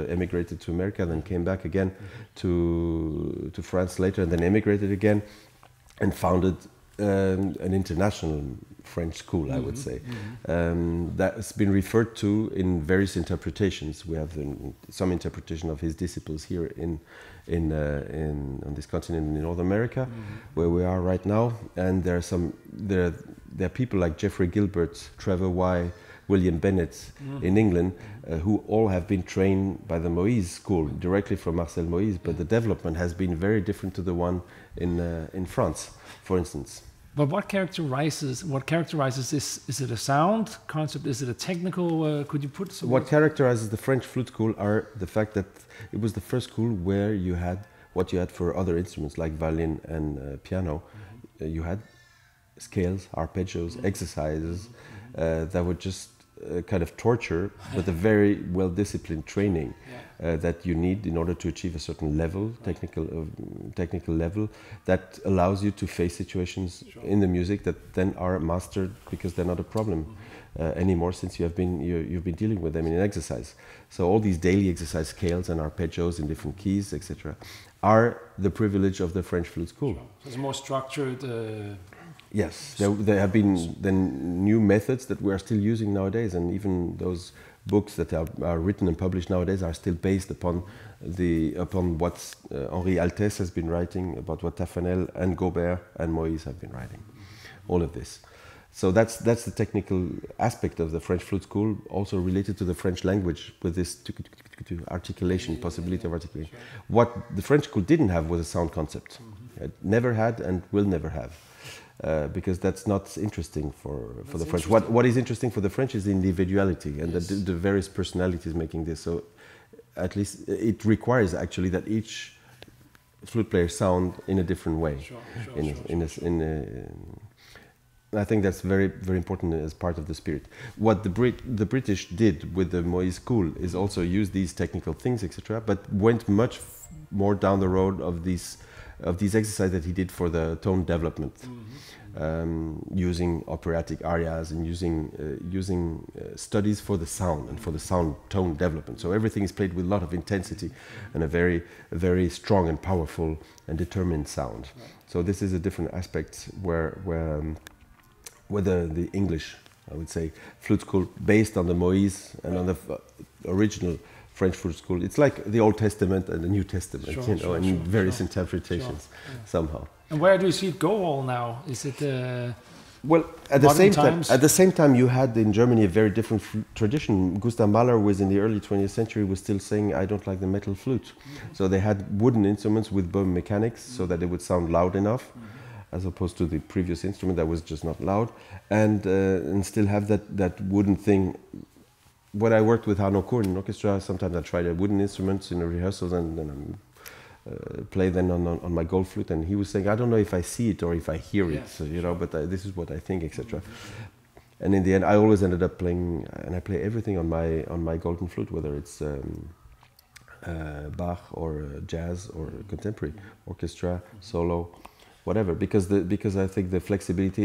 Speaker 2: emigrated to America, then came back again to France later, and then emigrated again and founded an international French school, I would say. That's been referred to in various interpretations. We have some interpretation of his disciples here on this continent in North America, where we are right now. And there are people like Geoffrey Gilbert, Trevor Y, William Bennett in England, who all have been trained by the Moïse school directly from Marcel Moïse, but the development has been very different to the one in France, for instance.
Speaker 1: But what characterizes this? Is it a sound concept? Is it a technical? Could you put some?
Speaker 2: What characterizes the French flute school are the fact that it was the first school where you had what you had for other instruments like violin and piano. You had scales, arpeggios, exercises that were just kind of torture, but a very well-disciplined training that you need in order to achieve a certain level, technical level, that allows you to face situations in the music that then are mastered because they're not a problem anymore, since you've been dealing with them in exercise. So all these daily exercise scales and arpeggios in different keys, etc., are the privilege of the French flute school.
Speaker 1: So it's more structured.
Speaker 2: Yes, there have been then new methods that we are still using nowadays, and even those books that are written and published nowadays are still based upon what Henri Altès has been writing, about what Taffanel and Gaubert and Moïse have been writing. All of this. So that's the technical aspect of the French flute school, also related to the French language, with this articulation, possibility of articulation. What the French school didn't have was a sound concept. It never had and will never have. Because that's not interesting for the French. What is interesting for the French is the individuality and the various personalities making this. So at least it requires actually that each flute player sound in a different way. I think that's very, very important as part of the spirit. What the British did with the Moïse school is also use these technical things, etc., but went much more down the road of these exercises that he did for the tone development, using operatic arias and using studies for the sound and for the sound tone development. So everything is played with a lot of intensity and a very strong and powerful and determined sound. So this is a different aspect where the English I would say, flute school based on the Moïse and on the original French flute school. It's like the Old Testament and the New Testament, and various interpretations somehow.
Speaker 1: And where do you see it go all now? Is it
Speaker 2: well, at the same time, you had in Germany a very different tradition. Gustav Mahler was in the early 20th century was still saying, "I don't like the metal flute." So they had wooden instruments with bone mechanics, so that they would sound loud enough, as opposed to the previous instrument that was just not loud, and still have that wooden thing. When I worked with Hanno Kuhn in orchestra, sometimes I tried wooden instruments in the rehearsals, and then play then on my gold flute, and he was saying, "I don't know if I see it or if I hear it, but this is what I think, etc." And in the end, I always ended up playing, and I play everything on my golden flute, whether it's Bach or jazz or contemporary, orchestra, solo, whatever, because I think the flexibility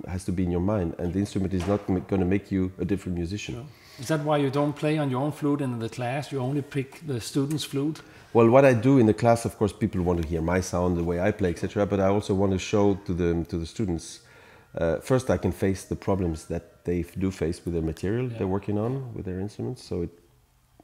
Speaker 2: has to be in your mind, and the instrument is not going to make you a different musician.
Speaker 1: Sure. Is that why you don't play on your own flute in the class? You only pick the student's flute?
Speaker 2: Well, what I do in the class, of course, people want to hear my sound, the way I play, etc. But I also want to show to the students. First, I can face the problems that they do face with the material they're working on with their instruments. So it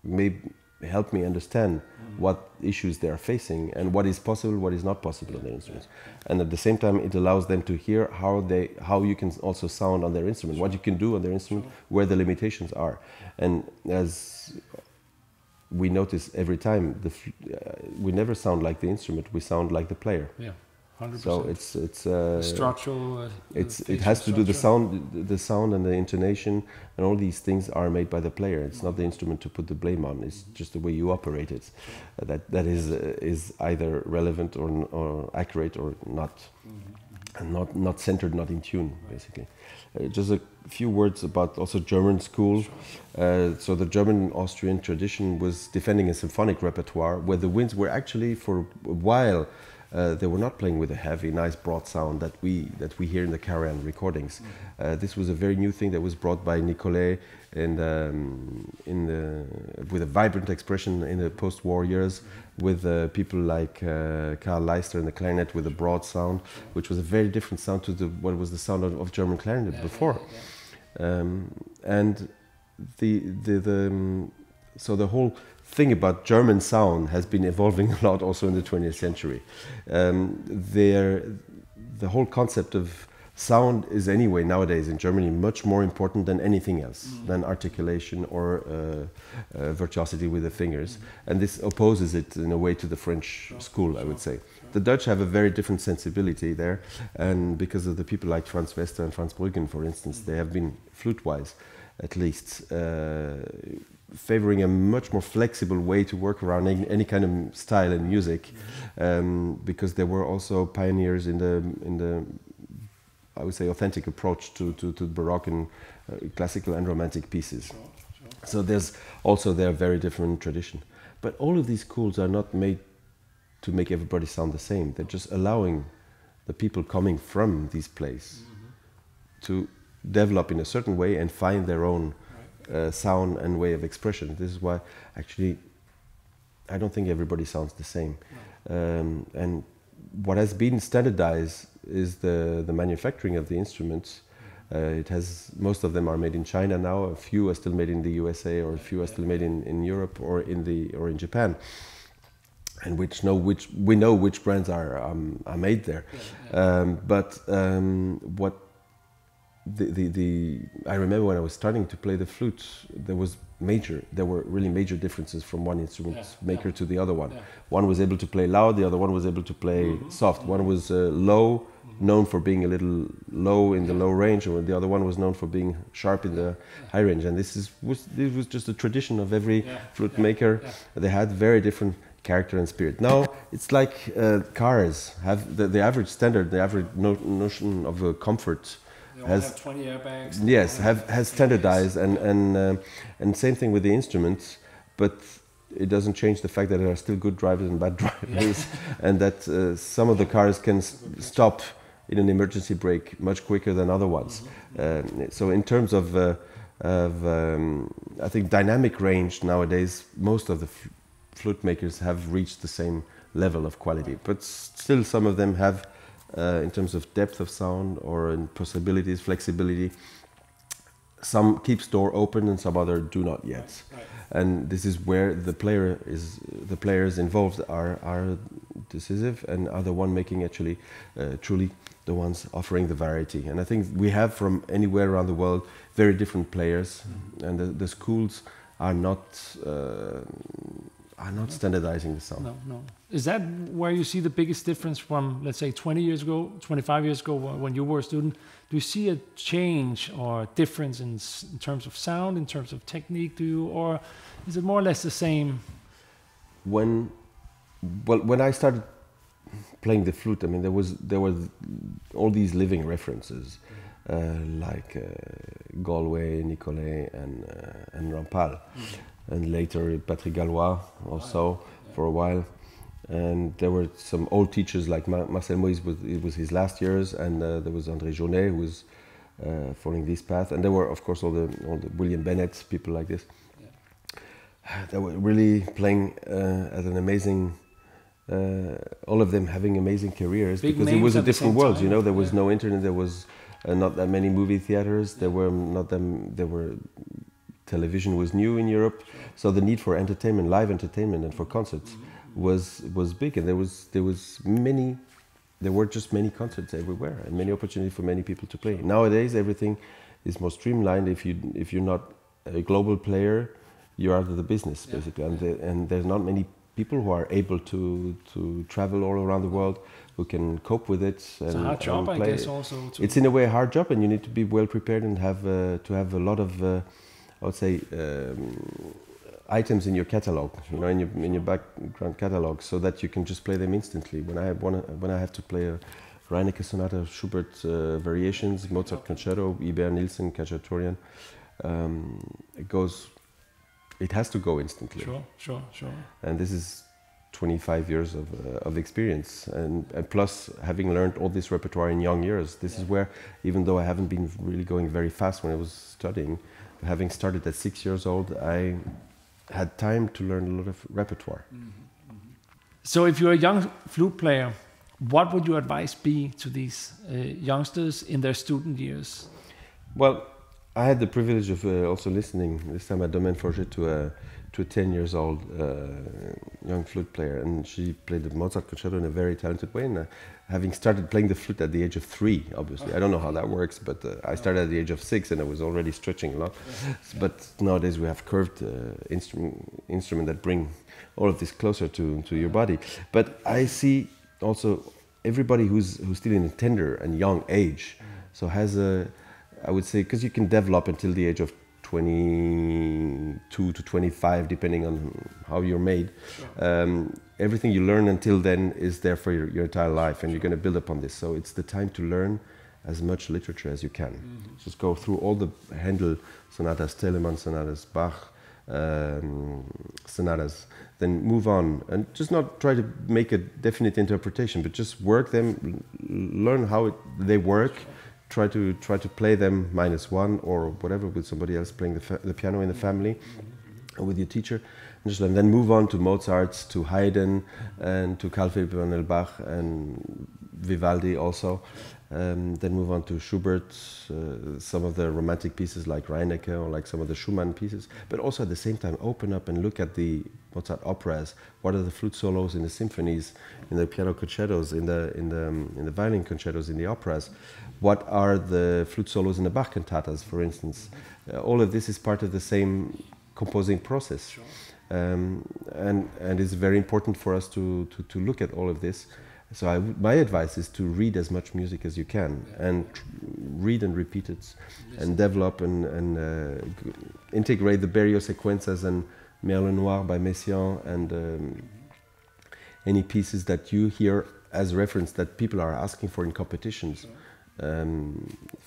Speaker 2: may help me understand what issues they are facing and what is possible, what is not possible on their instruments. And at the same time, it allows them to hear how you can also sound on their instrument, what you can do on their instrument, where the limitations are. And as we notice every time, we never sound like the instrument; we sound like the player.
Speaker 1: Yeah, 100%.
Speaker 2: So it's
Speaker 1: structural.
Speaker 2: It has to do the sound and the intonation, and all these things are made by the player. It's not the instrument to put the blame on. It's just the way you operate it that is either relevant or accurate or not, and not centered, not in tune, basically. Just a few words about also German school. So the German-Austrian tradition was defending a symphonic repertoire where the winds were actually, for a while, they were not playing with a heavy, nice, broad sound that we hear in the Karajan recordings. This was a very new thing that was brought by Nicolet with a vibrant expression in the post-war years, with people like Karl Leister in the clarinet with a broad sound, which was a very different sound to what was the sound of German clarinet before. And so the whole thing about German sound has been evolving a lot also in the 20th century. The whole concept of sound is anyway nowadays in Germany much more important than anything else, than articulation or virtuosity with the fingers. And this opposes it in a way to the French school, I would say. The Dutch have a very different sensibility there, and because of the people like Franz Wester and Franz Bruggen, for instance, they have been, flute-wise at least, favoring a much more flexible way to work around any kind of style in music, because they were also pioneers in the I would say authentic approach to Baroque and classical and romantic pieces. So there's also their very different tradition. But all of these schools are not made to make everybody sound the same. They're just allowing the people coming from these places to develop in a certain way and find their own sound and way of expression. This is why actually I don't think everybody sounds the same. And what has been standardized is the manufacturing of the instruments. Most of them are made in China now. A few are still made in the USA, or a few are still made in Europe or in Japan. And we know which brands are made there. I remember when I was starting to play the flute, there were really major differences from one instrument maker to the other one. One was able to play loud, the other one was able to play soft. One was low, known for being a little low in the low range, and the other one was known for being sharp in the high range. And this was just a tradition of every flute maker. They had very different character and spirit. Now it's like cars have the average standard, the average notion of comfort.
Speaker 1: Have 20 airbags.
Speaker 2: Yes, has standardized, and same thing with the instruments, but it doesn't change the fact that there are still good drivers and bad drivers, and that some of the cars can stop in an emergency brake much quicker than other ones. So in terms of I think dynamic range nowadays, most of the flute makers have reached the same level of quality, but still some of them have, in terms of depth of sound or in possibilities, flexibility, some keeps door open and some other do not yet.
Speaker 1: Right.
Speaker 2: And this is where the players involved are decisive and are the one making actually truly the ones offering the variety. And I think we have from anywhere around the world very different players, and the schools are not standardizing the sound.
Speaker 1: No. Is that where you see the biggest difference from, let's say, 20 years ago, 25 years ago, when you were a student? Do you see a change or difference in terms of sound, in terms of technique? Or is it more or less the same? When
Speaker 2: I started playing the flute, I mean, there was all these living references, like Galway, Nicolet, and Rampal, and later Patrick Gallois also for a while. And there were some old teachers like Marcel Moïse, it was his last years, and there was André Jaunet who was following this path, and there were of course all the William Bennett, people like this. They were really playing at an amazing. All of them having amazing careers,
Speaker 1: big
Speaker 2: because it was a different world.
Speaker 1: Time.
Speaker 2: You know, there was no internet. There was not that many movie theaters. There were not them. There were television was new in Europe, so the need for entertainment, live entertainment, and for concerts was big. And there were just many concerts everywhere, and many opportunities for many people to play. Nowadays, everything is more streamlined. If you're not a global player, you're out of the business basically, and there's not many people who are able to travel all around the world, who can cope with it.
Speaker 1: It's a hard job, I guess. Also,
Speaker 2: it's in a way a hard job, and you need to be well prepared and have a lot of, I would say, items in your catalog, you know, in your background catalog, so that you can just play them instantly. When I have to play a Reinecke sonata, Schubert variations, Mozart concerto, Ibert, Nielsen, Cacciatorian, it has to go instantly.
Speaker 1: Sure.
Speaker 2: And this is 25 years of experience, and plus having learned all this repertoire in young years. This is where, even though I haven't been really going very fast when I was studying, having started at 6 years old, I had time to learn a lot of repertoire.
Speaker 1: So if you're a young flute player, what would your advice be to these youngsters in their student years?
Speaker 2: Well, I had the privilege of also listening this time at Domaine Forget to a 10 years old young flute player, and she played the Mozart concerto in a very talented way. And having started playing the flute at the age of 3, obviously, I don't know how that works, but I started at the age of 6, and I was already stretching a lot. But nowadays we have curved instrument that bring all of this closer to your body. But I see also everybody who's still in a tender and young age, so has I would say, because you can develop until the age of 22 to 25, depending on how you're made. Everything you learn until then is there for your entire life, and you're going to build upon this. So it's the time to learn as much literature as you can. Just go through all the Handel sonatas, Telemann sonatas, Bach sonatas, then move on, and just not try to make a definite interpretation, but just work them, learn how they work. Try to play them -1 or whatever with somebody else playing the piano in the family, or with your teacher, and then move on to Mozart, to Haydn, and to Carl Philipp Emanuel Bach and Vivaldi also. Then move on to Schubert, some of the romantic pieces like Reinecke, or like some of the Schumann pieces, but also at the same time open up and look at the Mozart operas. What are the flute solos in the symphonies, in the piano concertos, in the violin concertos, in the operas? What are the flute solos in the Bach cantatas, for instance? All of this is part of the same composing process.
Speaker 1: Sure.
Speaker 2: And it's very important for us to look at all of this. So my advice is to read as much music as you can, and read and repeat it, and develop and integrate the Berlioz sequences and Merle Noir by Messiaen, and any pieces that you hear as reference that people are asking for in competitions,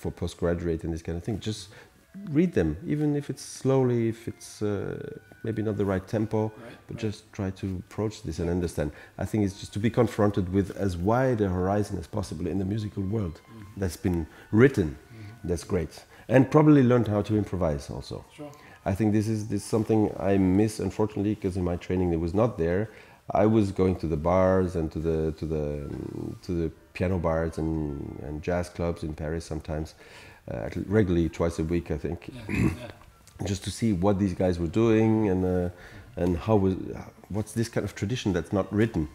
Speaker 2: for postgraduate and this kind of thing. Just read them, even if it's slowly, if it's maybe not the right tempo, but just try to approach this and understand. I think it's just to be confronted with as wide a horizon as possible in the musical world that's been written. That's great. And probably learned how to improvise also.
Speaker 1: Sure.
Speaker 2: I think this is something I miss, unfortunately, because in my training it was not there. I was going to the bars and to the piano bars and jazz clubs in Paris sometimes, regularly twice a week, I think, just to see what these guys were doing and what's this kind of tradition that's not written,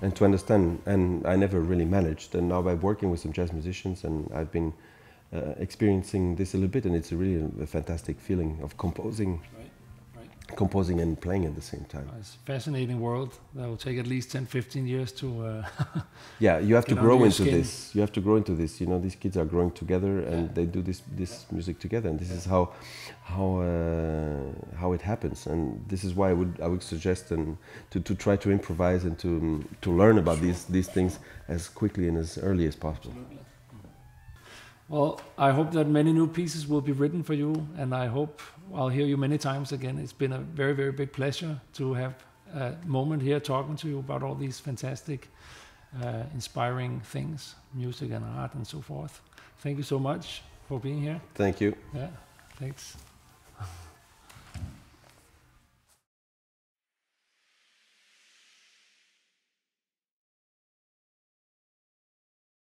Speaker 2: and to understand. And I never really managed. And now by working with some jazz musicians, and I've been experiencing this a little bit, and it's really a fantastic feeling of composing. Composing and playing at the same time.
Speaker 1: It's a fascinating world. That will take at least 10-15 years to
Speaker 2: yeah, you have to grow into
Speaker 1: skin.
Speaker 2: this. You have to grow into this. You know, these kids are growing together, and they do this music together, and this is how it happens. And this is why I would suggest and to try to improvise and to learn about these things as quickly and as early as possible.
Speaker 1: Absolutely. Well, I hope that many new pieces will be written for you, and I hope I'll hear you many times again. It's been a very, very big pleasure to have a moment here talking to you about all these fantastic, inspiring things, music and art and so forth. Thank you so much for being here.
Speaker 2: Thank you.
Speaker 1: Yeah, thanks.